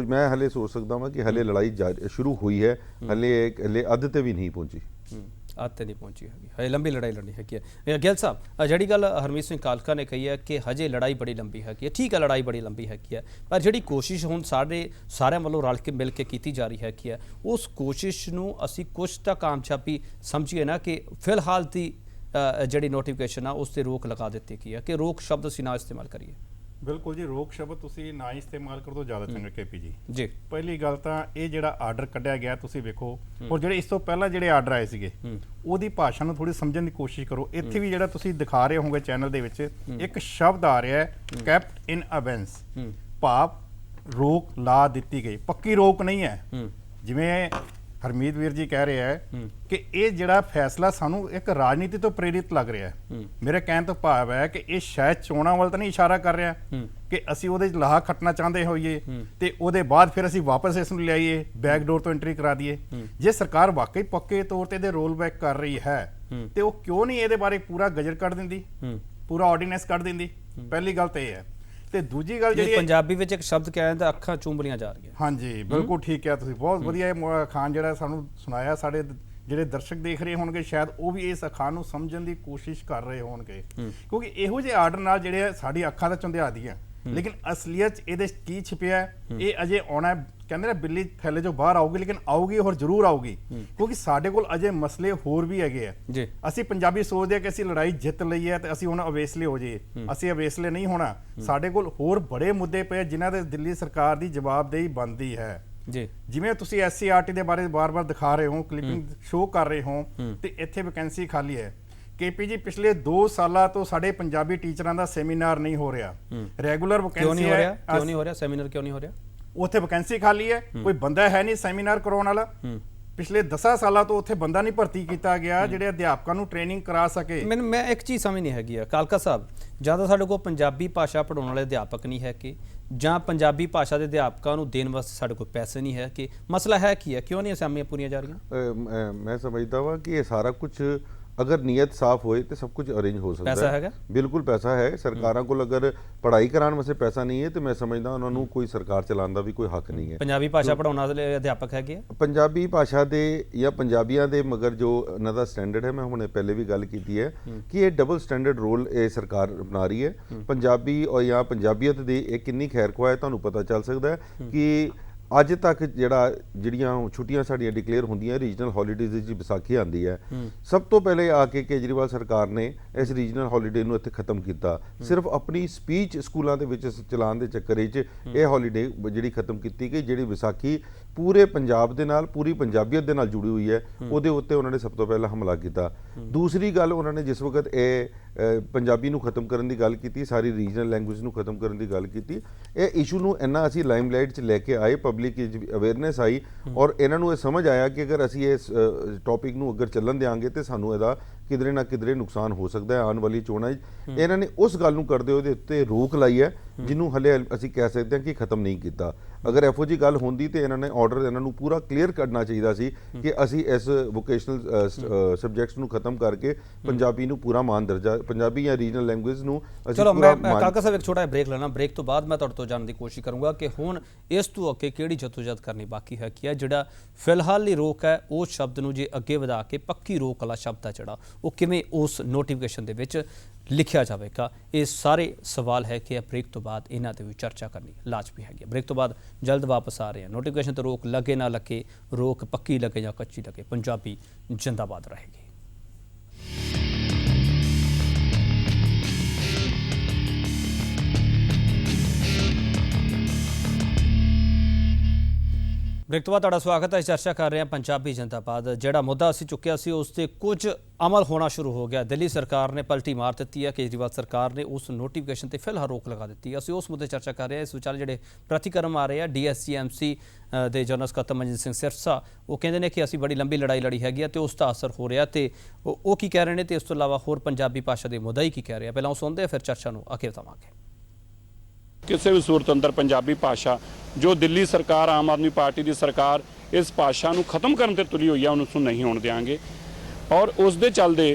ਮੈਂ ਹਲੇ ਸੋਚ ਸਕਦਾ ਹਾਂ ਕਿ ਹਲੇ ਲੜਾਈ ਸ਼ੁਰੂ ਹੋਈ ਹੈ, ਹਲੇ ਅੱਧ ਤੇ ਵੀ ਨਹੀਂ ਪਹੁੰਚੀ। ਅੱਧ ਤੇ ਨਹੀਂ ਪਹੁੰਚੀ ਹੈਗੀ, ਹਜੇ ਲੰਬੀ ਲੜਾਈ ਲੜਨੀ ਹੈਗੀ ਹੈ। ਗਿੱਲ ਸਾਹਿਬ, ਜਿਹੜੀ ਗੱਲ ਹਰਮੀਤ ਸਿੰਘ ਕਾਲਕਾ ਨੇ ਕਹੀ ਹੈ ਕਿ ਹਜੇ ਲੜਾਈ ਬੜੀ ਲੰਬੀ ਹੈਗੀ ਹੈ, ਠੀਕ ਹੈ, ਲੜਾਈ ਬੜੀ ਲੰਬੀ ਹੈਗੀ ਹੈ, ਪਰ ਜਿਹੜੀ ਕੋਸ਼ਿਸ਼ ਹੁਣ ਸਾਰਿਆਂ ਵੱਲੋਂ ਰਲ ਕੇ ਮਿਲ ਕੇ ਕੀਤੀ ਜਾ ਰਹੀ ਹੈਗੀ ਹੈ, ਉਸ ਕੋਸ਼ਿਸ਼ ਨੂੰ ਅਸੀਂ ਕੁਛ ਤਾਂ ਕਾਮਯਾਬੀ ਸਮਝੀਏ ਨਾ ਕਿ ਫਿਲਹਾਲ ਦੀ ਜਿਹੜੀ ਨੋਟੀਫਿਕੇਸ਼ਨ ਆ ਉਸ 'ਤੇ ਰੋਕ ਲਗਾ ਦਿੱਤੀ ਗਈ ਹੈ ਕਿ ਰੋਕ ਸ਼ਬਦ ਅਸੀਂ ਨਾ ਇਸਤੇਮਾਲ ਕਰੀਏ। ਬਿਲਕੁਲ ਜੀ, ਰੋਕ ਸ਼ਬਦ ਤੁਸੀਂ ਨਾ ਹੀ ਇਸਤੇਮਾਲ ਕਰ ਦੋ, ਜ਼ਿਆਦਾ ਚੰਗਾ KP ਜੀ। ਪਹਿਲੀ ਗੱਲ ਤਾਂ ਇਹ ਜਿਹੜਾ ਆਰਡਰ ਕੱਢਿਆ ਗਿਆ ਤੁਸੀਂ ਵੇਖੋ, ਔਰ ਜਿਹੜੇ ਇਸ ਤੋਂ ਪਹਿਲਾਂ ਜਿਹੜੇ ਆਰਡਰ ਆਏ ਸੀਗੇ ਉਹਦੀ ਭਾਸ਼ਾ ਨੂੰ ਥੋੜੀ ਸਮਝਣ ਦੀ ਕੋਸ਼ਿਸ਼ ਕਰੋ। ਇੱਥੇ ਵੀ ਜਿਹੜਾ ਤੁਸੀਂ ਦਿਖਾ ਰਹੇ ਹੋਗੇ ਚੈਨਲ ਦੇ ਵਿੱਚ ਇੱਕ ਸ਼ਬਦ ਆ ਰਿਹਾ ਹੈ ਕੈਪਟ ਇਨ ਅਬੈਂਸ, ਭਾਵ ਰੋਕ ਲਾ ਦਿੱਤੀ ਗਈ, ਪੱਕੀ ਰੋਕ ਨਹੀਂ ਹੈ। ਜਿਵੇਂ ਹਰਮੀਤ ਵੀਰ ਜੀ ਕਹਿ ਰਿਹਾ ਹੈ ਕਿ ਇਹ ਜਿਹੜਾ ਫੈਸਲਾ ਸਾਨੂੰ ਇੱਕ ਰਾਜਨੀਤੀ ਤੋਂ ਪ੍ਰੇਰਿਤ ਲੱਗ ਰਿਹਾ ਹੈ। ਮੇਰੇ ਕਹਿਣ ਤੋਂ ਭਾਵ ਹੈ ਕਿ ਇਹ ਸ਼ਾਇਦ ਚੋਣਾਂ ਵੱਲ ਤਾਂ ਨਹੀਂ ਇਸ਼ਾਰਾ ਕਰ ਰਿਹਾ ਕਿ ਅਸੀਂ ਉਹਦੇ 'ਚ ਲਾਹਾ ਖੱਟਣਾ ਚਾਹੁੰਦੇ ਹੋਈਏ ਤੇ ਉਹਦੇ ਬਾਅਦ ਫਿਰ ਅਸੀਂ ਵਾਪਸ ਇਸ ਨੂੰ ਲਿਆਈਏ, ਬੈਕਡੋਰ ਤੋਂ ਐਂਟਰੀ ਕਰਾ ਦਈਏ। ਜੇ ਸਰਕਾਰ ਵਾਕਈ ਪੱਕੇ ਤੌਰ ਤੇ ਇਹਦੇ ਰੋਲ ਬੈਕ ਕਰ ਰਹੀ ਹੈ ਤੇ ਉਹ ਕਿਉਂ ਨਹੀਂ ਇਹਦੇ ਬਾਰੇ ਪੂਰਾ ਗਜਟ ਕੱਢ ਦਿੰਦੀ, ਪੂਰਾ ਆਰਡੀਨੈਂਸ ਕੱਢ ਦਿੰਦੀ? ਪਹਿਲੀ ਗੱਲ ਤਾਂ ਇਹ ਹੈ। ਤੇ ਦੂਜੀ ਗੱਲ ਜਿਹੜੀ ਪੰਜਾਬੀ ਵਿੱਚ ਇੱਕ ਸ਼ਬਦ ਕਿਹਾ ਜਾਂਦਾ, ਅੱਖਾਂ ਚੁੰਬਲੀਆਂ ਜਾ ਰਹੀਆਂ। ਹਾਂਜੀ, ਬਿਲਕੁਲ ਠੀਕ ਕਿਹਾ ਤੁਸੀਂ, ਬਹੁਤ ਵਧੀਆ ਇਹ ਅਖਾਣ ਜਿਹੜਾ ਸਾਨੂੰ ਸੁਣਾਇਆ। ਸਾਡੇ ਜਿਹੜੇ ਦਰਸ਼ਕ ਦੇਖ ਰਹੇ ਹੋਣਗੇ ਸ਼ਾਇਦ ਉਹ ਵੀ ਇਸ ਅਖਾਣ ਨੂੰ ਸਮਝਣ ਦੀ ਕੋਸ਼ਿਸ਼ ਕਰ ਰਹੇ ਹੋਣਗੇ, ਕਿਉਂਕਿ ਇਹੋ ਜਿਹੇ ਆਰਡਰ ਨਾਲ ਜਿਹੜੇ ਸਾਡੀ ਅੱਖਾਂ ਤਾਂ ਚੁੰਧਿਆ ਦੀਆਂ, ਲੇਕਿਨ ਅਸਲੀਅਤ 'ਚ ਇਹਦੇ ਕੀ ਛਿਪਿਆ ਇਹ ਅਜੇ ਆਉਣਾ। ਕਹਿੰਦੇ ਨੇ ਬਿੱਲੀ ਥੈਲੇ 'ਚੋਂ ਬਾਹਰ ਆਊਗੀ, ਲੇਕਿਨ ਆਊਗੀ, ਹੋਰ ਜ਼ਰੂਰ ਆਊਗੀ, ਕਿਉਂਕਿ ਸਾਡੇ ਕੋਲ ਅਜੇ ਮਸਲੇ ਹੋਰ ਵੀ ਹੈਗੇ ਆ। ਅਸੀਂ ਪੰਜਾਬੀ ਸੋਚਦੇ ਆ ਕਿ ਅਸੀਂ ਲੜਾਈ ਜਿੱਤ ਲਈ ਹੈ ਤੇ ਅਸੀਂ ਹੁਣ ਅਵੇਸਲੇ ਹੋ ਜਾਈਏ। ਅਸੀਂ ਅਵੇਸਲੇ ਨਹੀਂ ਹੋਣਾ। ਸਾਡੇ ਕੋਲ ਹੋਰ ਬੜੇ ਮੁੱਦੇ ਪਏ ਜਿਨ੍ਹਾਂ ਦੇ ਦਿੱਲੀ ਸਰਕਾਰ ਦੀ ਜਵਾਬਦੇਹੀ ਬਣਦੀ ਹੈ। ਜਿਵੇਂ ਤੁਸੀਂ SCRT ਦੇ ਬਾਰੇ ਬਾਰ-ਬਾਰ ਦਿਖਾ ਰਹੇ ਹੋ, ਕਲਿੱਪਿੰਗ ਸ਼ੋਅ ਕਰ ਰਹੇ ਹੋ, ਤੇ ਇੱਥੇ ਵੈਕੈਂਸੀ ਖਾਲੀ ਹੈ। KP ਜੀ, ਪਿਛਲੇ 2 ਸਾਲਾਂ ਤੋਂ ਸਾਡੇ ਪੰਜਾਬੀ ਟੀਚਰਾਂ ਦਾ ਸੈਮੀਨਾਰ ਨਹੀਂ ਹੋ ਰਿਹਾ, ਰੈਗੂਲਰ ਵੈਕੈਂਸੀ ਕਿਉਂ ਨਹੀਂ ਹੋ ਰਿਹਾ? ਸੈਮੀਨਾਰ ਕਿਉਂ ਨਹੀਂ ਹੋ ਰਿਹਾ? ਉੱਥੇ ਵੈਕੈਂਸੀ ਖਾਲੀ ਹੈ, ਕੋਈ ਬੰਦਾ ਹੈ ਨਹੀਂ ਸੈਮੀਨਾਰ ਕਰਾਉਣ ਵਾਲਾ। ਪਿਛਲੇ 10 ਸਾਲਾਂ ਤੋਂ ਉੱਥੇ ਬੰਦਾ ਨਹੀਂ ਭਰਤੀ ਕੀਤਾ ਗਿਆ ਜਿਹੜੇ ਅਧਿਆਪਕਾਂ ਨੂੰ ਟ੍ਰੇਨਿੰਗ ਕਰਾ ਸਕੇ। ਮੈਂ ਇੱਕ ਚੀਜ਼ ਸਮਝ ਨਹੀਂ ਹੈਗੀ ਆ ਕਾਲਕਾ ਸਾਹਿਬ, ਜਾਂ ਤਾਂ ਸਾਡੇ ਕੋਲ ਪੰਜਾਬੀ ਭਾਸ਼ਾ ਪੜ੍ਹਾਉਣ ਵਾਲੇ ਅਧਿਆਪਕ ਨਹੀਂ ਹੈ ਕਿ ਜਾਂ ਪੰਜਾਬੀ ਭਾਸ਼ਾ ਦੇ ਅਧਿਆਪਕਾਂ ਨੂੰ ਦੇਣ ਵਾਸਤੇ ਸਾਡੇ ਕੋਲ ਪੈਸੇ ਨਹੀਂ ਹੈ ਕਿ ਮਸਲਾ ਹੈ ਕੀ ਹੈ? ਕਿਉਂ ਨਹੀਂ ਅਸਾਮੀਆਂ ਪੂਰੀਆਂ ਜਾ ਰਹੀਆਂ? ਮੈਂ ਸਮਝਦਾ ਵਾਂ ਕਿ ਇਹ ਸਾਰਾ ਕੁਝ ਅਗਰ ਨੀਅਤ ਸਾਫ਼ ਹੋਏ ਤੇ ਸਭ ਕੁਝ ਅਰੇਂਜ ਹੋ ਸਕਦਾ ਹੈ। ਪੈਸਾ ਹੈਗਾ, ਬਿਲਕੁਲ ਪੈਸਾ ਹੈ। ਸਰਕਾਰਾਂ ਕੋਲ ਅਗਰ ਪੜ੍ਹਾਈ ਕਰਾਉਣ ਵਾਸਤੇ ਪੈਸਾ ਨਹੀਂ ਹੈ ਤੇ ਮੈਂ ਸਮਝਦਾ ਉਹਨਾਂ ਨੂੰ ਕੋਈ ਸਰਕਾਰ ਚਲਾਉਣ ਦਾ ਵੀ ਕੋਈ ਹੱਕ ਨਹੀਂ ਹੈ। ਪੰਜਾਬੀ ਭਾਸ਼ਾ ਪੜ੍ਹਾਉਣ ਵਾਲੇ ਅਧਿਆਪਕ ਹੈਗੇ ਪੰਜਾਬੀ ਭਾਸ਼ਾ ਦੇ ਜਾਂ ਪੰਜਾਬੀਆਂ ਦੇ, ਮਗਰ ਜੋ ਇਹਨਾਂ ਦਾ ਸਟੈਂਡਰਡ ਹੈ, ਮੈਂ ਹੁਣੇ ਪਹਿਲੇ ਵੀ ਗੱਲ ਕੀਤੀ ਹੈ ਕਿ ਇਹ ਡਬਲ ਸਟੈਂਡਰਡ ਰੋਲ ਇਹ ਸਰਕਾਰ ਅਪਣਾ ਰਹੀ ਹੈ। ਪੰਜਾਬੀ ਔਰ ਜਾਂ ਪੰਜਾਬੀਅਤ ਦੀ ਇਹ ਕਿੰਨੀ ਖੈਰ ਖੁਆਹ ਹੈ ਤੁਹਾਨੂੰ ਪਤਾ ਚੱਲ ਸਕਦਾ ਹੈ ਕਿ ਅੱਜ ਤੱਕ ਜਿਹੜੀਆਂ ਛੁੱਟੀਆਂ ਸਾਡੀਆਂ ਡਿਕਲੇਅਰ ਹੁੰਦੀਆਂ ਰੀਜਨਲ ਹੌਲੀਡੇਜ਼ ਵਿੱਚ ਵਿਸਾਖੀ ਆਉਂਦੀ ਹੈ, ਸਭ ਤੋਂ ਪਹਿਲੇ ਆ ਕੇ ਕੇਜਰੀਵਾਲ ਸਰਕਾਰ ਨੇ ਇਸ ਰੀਜਨਲ ਹੌਲੀਡੇ ਨੂੰ ਇੱਥੇ ਖਤਮ ਕੀਤਾ। ਸਿਰਫ ਆਪਣੀ ਸਪੀਚ ਸਕੂਲਾਂ ਦੇ ਵਿੱਚ ਚਲਾਉਣ ਦੇ ਚੱਕਰ ਵਿੱਚ ਇਹ ਹੌਲੀਡੇ ਜਿਹੜੀ ਖਤਮ ਕੀਤੀ ਗਈ, ਜਿਹੜੀ ਵਿਸਾਖੀ ਪੂਰੇ ਪੰਜਾਬ ਦੇ ਨਾਲ, ਪੂਰੀ ਪੰਜਾਬੀਅਤ ਦੇ ਨਾਲ ਜੁੜੀ ਹੋਈ ਹੈ, ਉਹਦੇ ਉੱਤੇ ਉਹਨਾਂ ਨੇ ਸਭ ਤੋਂ ਪਹਿਲਾਂ ਹਮਲਾ ਕੀਤਾ। ਦੂਸਰੀ ਗੱਲ, ਉਹਨਾਂ ਨੇ ਜਿਸ ਵਕਤ ਇਹ ਪੰਜਾਬੀ ਨੂੰ ਖਤਮ ਕਰਨ ਦੀ ਗੱਲ ਕੀਤੀ, ਸਾਰੀ ਰੀਜਨਲ ਲੈਂਗੁਏਜ ਨੂੰ ਖਤਮ ਕਰਨ ਦੀ ਗੱਲ ਕੀਤੀ, ਇਹ ਇਸ਼ੂ ਨੂੰ ਇੰਨਾ ਅਸੀਂ ਲਾਈਮਲਾਈਟ 'ਚ ਲੈ ਕੇ ਆਏ, ਪਬਲਿਕ ਅਵੇਅਰਨੈਸ ਆਈ ਔਰ ਇਹਨਾਂ ਨੂੰ ਇਹ ਸਮਝ ਆਇਆ ਕਿ ਅਗਰ ਅਸੀਂ ਇਸ ਟੌਪਿਕ ਨੂੰ ਅਗਰ ਚੱਲਣ ਦਿਆਂਗੇ ਤੇ ਸਾਨੂੰ ਇਹਦਾ ਕਿਧਰੇ ਨਾ ਕਿਧਰੇ ਨੁਕਸਾਨ ਹੋ ਸਕਦਾ ਹੈ ਆਉਣ ਵਾਲੀ ਚੋਣਾਂ 'ਚ। ਇਹਨਾਂ ਨੇ ਉਸ ਗੱਲ ਨੂੰ ਕਰਦੇ ਉਹਦੇ ਉੱਤੇ ਰੋਕ ਲਾਈ ਹੈ, ਜਿਹਨੂੰ ਹਲੇ ਅਸੀਂ ਕਹਿ ਸਕਦੇ ਹਾਂ ਕਿ ਖਤਮ ਨਹੀਂ ਕੀਤਾ। ਅਗਰ ਇਹੋ ਜਿਹੀ ਗੱਲ ਹੁੰਦੀ ਤੇ ਇਹਨਾਂ ਨੇ ਆਰਡਰ ਇਹਨਾਂ ਨੂੰ ਪੂਰਾ ਕਲੀਅਰ ਕਰਨਾ ਚਾਹੀਦਾ ਸੀ ਕਿ ਅਸੀਂ ਇਸ ਵੋਕੇਸ਼ਨਲ ਸਬਜੈਕਟਸ ਨੂੰ ਖਤਮ ਕਰਕੇ ਪੰਜਾਬੀ ਨੂੰ ਪੂਰਾ ਮਾਨ ਦਰਜਾ, ਪੰਜਾਬੀ ਜਾਂ ਰੀਜਨਲ ਲੈਂਗੁਏਜ ਨੂੰ ਅਸੀਂ ਚਲੋ ਪੂਰਾ ਮੈਂ ਕਾਕਾ ਸਾਹਿਬ ਇੱਕ ਛੋਟਾ ਜਿਹਾ ਬ੍ਰੇਕ ਲੈਣਾ। ਬ੍ਰੇਕ ਤੋਂ ਬਾਅਦ ਮੈਂ ਤੁਹਾਡੇ ਤੋਂ ਜਾਣਨ ਦੀ ਕੋਸ਼ਿਸ਼ ਕਰੂੰਗਾ ਕਿ ਹੁਣ ਇਸ ਤੋਂ ਅੱਗੇ ਕਿਹੜੀ ਜਦੋਜਹਿਦ ਕਰਨੀ ਬਾਕੀ ਹੈ, ਕੀ ਹੈ ਜਿਹੜਾ ਫਿਲਹਾਲ ਲਈ ਰੋਕ ਹੈ ਉਸ ਸ਼ਬਦ ਨੂੰ ਜੇ ਅੱਗੇ ਵਧਾ ਕੇ ਪੱਕੀ ਰੋਕ ਵਾਲਾ ਸ਼ਬਦ ਹੈ ਜਿਹੜਾ ਉਹ ਕਿਵੇਂ ਉਸ ਨੋਟੀਫਿਕੇਸ਼ਨ ਦੇ ਵਿੱਚ ਲਿਖਿਆ ਜਾਵੇਗਾ। ਇਹ ਸਾਰੇ ਸਵਾਲ ਹੈ ਕਿ ਬ੍ਰੇਕ ਤੋਂ ਬਾਅਦ ਇਹਨਾਂ ਤੇ ਵੀ ਚਰਚਾ ਕਰਨੀ ਲਾਜ਼ਮੀ ਹੈਗੀ। ਬ੍ਰੇਕ ਤੋਂ ਬਾਅਦ ਜਲਦ ਵਾਪਸ ਆ ਰਹੇ ਹਾਂ। ਨੋਟੀਫਿਕੇਸ਼ਨ ਤੇ ਰੋਕ ਲੱਗੇ ਨਾ ਲੱਗੇ, ਰੋਕ ਪੱਕੀ ਲੱਗੇ ਜਾਂ ਕੱਚੀ ਲੱਗੇ, ਪੰਜਾਬੀ ਜਿੰਦਾਬਾਦ ਰਹੇਗੀ। ਬ੍ਰੇਕ ਤੋਂ ਬਾਅਦ ਤੁਹਾਡਾ ਸਵਾਗਤ ਹੈ। ਚਰਚਾ ਕਰ ਰਹੇ ਹਾਂ ਪੰਜਾਬੀ ਜਿੰਦਾਬਾਦ। ਜਿਹੜਾ ਮੁੱਦਾ ਅਸੀਂ ਚੁੱਕਿਆ ਸੀ ਉਸ ਤੇ ਕੁਝ ਅਮਲ ਹੋਣਾ ਸ਼ੁਰੂ ਹੋ ਗਿਆ। ਦਿੱਲੀ ਸਰਕਾਰ ਨੇ ਪਲਟੀ ਮਾਰ ਦਿੱਤੀ ਹੈ। ਕੇਜਰੀਵਾਲ ਸਰਕਾਰ ਨੇ ਉਸ ਨੋਟੀਫਿਕੇਸ਼ਨ ਤੇ ਫਿਲਹਾਲ ਰੋਕ ਲਗਾ ਦਿੱਤੀ ਹੈ। ਅਸੀਂ ਉਸ ਮੁੱਦੇ ਚਰਚਾ ਕਰ ਰਹੇ ਹਾਂ। ਇਸ ਵਿਚਾਲੇ ਜਿਹੜੇ ਪ੍ਰਤੀਕਰਮ ਆ ਰਹੇ ਆ, DSCMC ਦੇ ਜਨਰਲ ਸਕੱਤਰ ਮਨਜੀਤ ਸਿੰਘ ਸਿਰਸਾ ਉਹ ਕਹਿੰਦੇ ਨੇ ਕਿ ਅਸੀਂ ਬੜੀ ਲੰਬੀ ਲੜਾਈ ਲੜੀ ਹੈਗੀ ਆ ਤੇ ਉਸ ਦਾ ਅਸਰ ਹੋ ਰਿਹਾ, ਤੇ ਉਹ ਕੀ ਕਹਿ ਰਹੇ ਨੇ ਤੇ ਇਸ ਤੋਂ ਇਲਾਵਾ ਹੋਰ ਪੰਜਾਬੀ ਭਾਸ਼ਾ ਦੇ ਮੁੱਦਾ ਹੀ ਕੀ ਕਹਿ ਰਹੇ ਆ, ਪਹਿਲਾਂ ਉਹ ਸੁਣਦੇ ਆ ਫਿਰ ਚਰਚਾ ਨੂੰ ਅੱਗੇ ਵਧਾਵਾਂਗੇ। ਕਿਸੇ ਵੀ ਸੂਰਤ ਅੰਦਰ ਪੰਜਾਬੀ ਭਾਸ਼ਾ ਜੋ ਦਿੱਲੀ ਸਰਕਾਰ, ਆਮ ਆਦਮੀ ਪਾਰਟੀ ਦੀ ਸਰਕਾਰ ਇਸ ਭਾਸ਼ਾ ਨੂੰ ਖਤਮ ਕਰਨ ਤੇ ਤੁਲੀ ਹੋਈ ਆ, ਉਹਨੂੰ ਨੂੰ ਨਹੀਂ ਹੋਣ ਦੇਵਾਂਗੇ। ਔਰ ਉਸ ਦੇ ਚੱਲਦੇ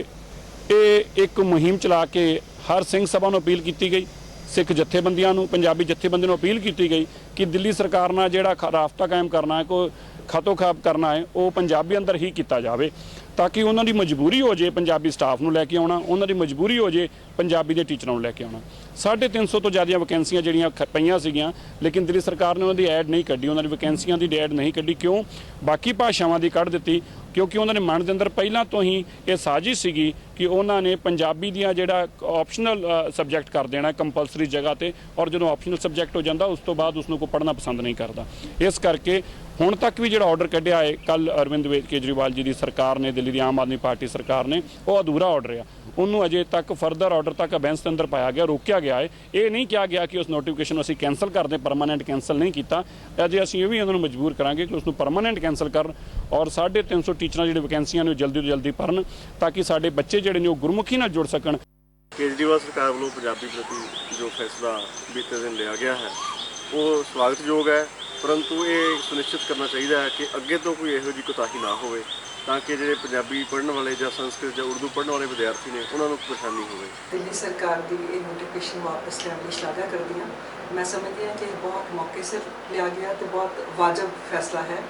ਇਹ ਇੱਕ ਮੁਹਿੰਮ ਚਲਾ ਕੇ ਹਰ ਸਿੰਘ ਸਭਾ ਨੂੰ ਅਪੀਲ ਕੀਤੀ ਗਈ, ਸਿੱਖ ਜਥੇਬੰਦੀਆਂ ਨੂੰ, ਪੰਜਾਬੀ ਜਥੇਬੰਦੀਆਂ ਨੂੰ ਅਪੀਲ ਕੀਤੀ ਗਈ ਕਿ ਦਿੱਲੀ ਸਰਕਾਰ ਨਾਲ ਜਿਹੜਾ ਰਾਬਤਾ ਕਾਇਮ ਕਰਨਾ ਹੈ, ਕੋਈ ਖਤੋ ਖਾਬ ਕਰਨਾ ਹੈ, ਉਹ ਪੰਜਾਬੀ ਅੰਦਰ ਹੀ ਕੀਤਾ ਜਾਵੇ ਤਾਂ ਕਿ ਉਹਨਾਂ ਦੀ ਮਜਬੂਰੀ ਹੋ ਜੇ ਪੰਜਾਬੀ ਸਟਾਫ ਨੂੰ ਲੈ ਕੇ ਆਉਣਾ, ਉਹਨਾਂ ਦੀ ਮਜਬੂਰੀ ਹੋ ਜੇ ਪੰਜਾਬੀ ਦੇ ਟੀਚਰਾਂ ਨੂੰ ਲੈ ਕੇ ਆਉਣਾ। 350 ਤੋਂ ਜ਼ਿਆਦਾ ਵੈਕੈਂਸੀਆਂ ਜਿਹੜੀਆਂ ਪਈਆਂ ਸੀਗੀਆਂ, ਲੇਕਿਨ ਦਿੱਲੀ ਸਰਕਾਰ ਨੇ ਉਹਨਾਂ ਦੀ ਐਡ ਨਹੀਂ ਕੱਢੀ, ਉਹਨਾਂ ਦੀ ਵੈਕੈਂਸੀਆਂ ਦੀ ਐਡ ਨਹੀਂ ਕੱਢੀ। ਕਿਉਂ? ਬਾਕੀ ਭਾਸ਼ਾਵਾਂ ਦੀ ਕੱਢ ਦਿੱਤੀ ਕਿਉਂਕਿ ਉਹਨਾਂ ਦੇ ਮਨ ਦੇ ਅੰਦਰ ਪਹਿਲਾਂ ਤੋਂ ਹੀ ਇਹ ਸਾਜ਼ਿਸ਼ ਸੀਗੀ ਕਿ ਉਹਨਾਂ ਨੇ ਪੰਜਾਬੀ ਦੀਆਂ ਜਿਹੜਾ ਆਪਸ਼ਨਲ ਸਬਜੈਕਟ ਕਰ ਦੇਣਾ ਕੰਪਲਸਰੀ ਜਗ੍ਹਾ ਤੇ, ਔਰ ਜਦੋਂ ਆਪਸ਼ਨਲ ਸਬਜੈਕਟ ਹੋ ਜਾਂਦਾ ਉਸ ਤੋਂ ਬਾਅਦ ਉਸ ਨੂੰ ਕੋਈ ਪੜ੍ਹਨਾ ਪਸੰਦ ਨਹੀਂ ਕਰਦਾ। ਇਸ ਕਰਕੇ ਹੁਣ ਤੱਕ ਵੀ ਜਿਹੜਾ ਆਰਡਰ ਕੱਢਿਆ ਹੈ ਕੱਲ ਅਰਵਿੰਦ ਕੇਜਰੀਵਾਲ ਜੀ ਦੀ ਸਰਕਾਰ ਨੇ, ਦਿੱਲੀ ਦੀ ਆਮ ਆਦਮੀ ਪਾਰਟੀ ਸਰਕਾਰ ਨੇ, ਉਹ ਅਧੂਰਾ ਆਰਡਰ ਆ। ਉਹਨੂੰ ਅਜੇ ਤੱਕ ਫਰਦਰ ਆਰਡਰ ਤੱਕ ਅਬੈਂਸ ਦੇ ਅੰਦਰ ਪਾਇਆ ਗਿਆ, ਰੋਕਿਆ ਗਿਆ ਹੈ। ਇਹ ਨਹੀਂ ਕਿਹਾ ਗਿਆ ਕਿ ਉਸ ਨੋਟੀਫਿਕੇਸ਼ਨ ਨੂੰ ਅਸੀਂ ਕੈਂਸਲ ਕਰਦੇ, ਪਰਮਾਨੈਂਟ ਕੈਂਸਲ ਨਹੀਂ ਕੀਤਾ। ਅਜੇ ਅਸੀਂ ਇਹ ਵੀ ਉਹਨਾਂ ਨੂੰ ਮਜਬੂਰ ਕਰਾਂਗੇ ਕਿ ਉਸ ਨੂੰ ਪਰਮਾਨੈਂਟ ਕੈਂਸਲ ਕਰਨ ਔਰ 350 ਟੀਚਰਾਂ ਜਿਹੜੀ ਵੈਕੈਂਸੀਆਂ ਨੇ ਉਹ ਜਲਦੀ ਤੋਂ ਜਲਦੀ ਭਰਨ ਤਾਂ ਕਿ ਸਾਡੇ ਬੱਚੇ ਜਿਹੜੇ ਨੇ ਉਹ ਗੁਰਮੁਖੀ ਨਾਲ ਜੁੜ ਸਕਣ। ਕੇਜਰੀਵਾਲ ਸਰਕਾਰ ਵੱਲੋਂ ਪੰਜਾਬੀ ਪ੍ਰਤੀ ਜੋ ਫੈਸਲਾ ਬੀਤੇ ਦਿਨ ਲਿਆ ਗਿਆ ਹੈ ਉਹ ਸਵਾਗਤਯੋਗ ਹੈ, ਪਰੰਤੂ ਇਹ ਸੁਨਿਸ਼ਚਿਤ ਕਰਨਾ ਚਾਹੀਦਾ ਹੈ ਕਿ ਅੱਗੇ ਤੋਂ ਕੋਈ ਇਹੋ ਜਿਹੀ ਕੋਤਾਹੀ ਨਾ ਹੋਵੇ ਤਾਂ ਕਿ ਜਿਹੜੇ ਪੰਜਾਬੀ ਪੜ੍ਹਨ ਵਾਲੇ ਜਾਂ ਸੰਸਕ੍ਰਿਤ ਜਾਂ ਉਰਦੂ ਪੜ੍ਹਨ ਵਾਲੇ ਵਿਦਿਆਰਥੀ ਨੇ ਉਹਨਾਂ ਨੂੰ ਪਰੇਸ਼ਾਨੀ ਹੋਵੇ। ਦਿੱਲੀ ਸਰਕਾਰ ਦੀ ਇਹ ਨੋਟੀਫਿਕੇਸ਼ਨ ਵਾਪਸ ਲੈਣ ਦੀ ਸ਼ਲਾਘਾ ਕਰਦੀ ਹਾਂ। ਮੈਂ ਸਮਝਦੀ ਹਾਂ ਕਿ ਇਹ ਬਹੁਤ ਮੌਕੇ ਸਿਰ ਲਿਆ ਗਿਆ ਤੇ ਬਹੁਤ ਵਾਜਬ ਫੈਸਲਾ ਹੈ।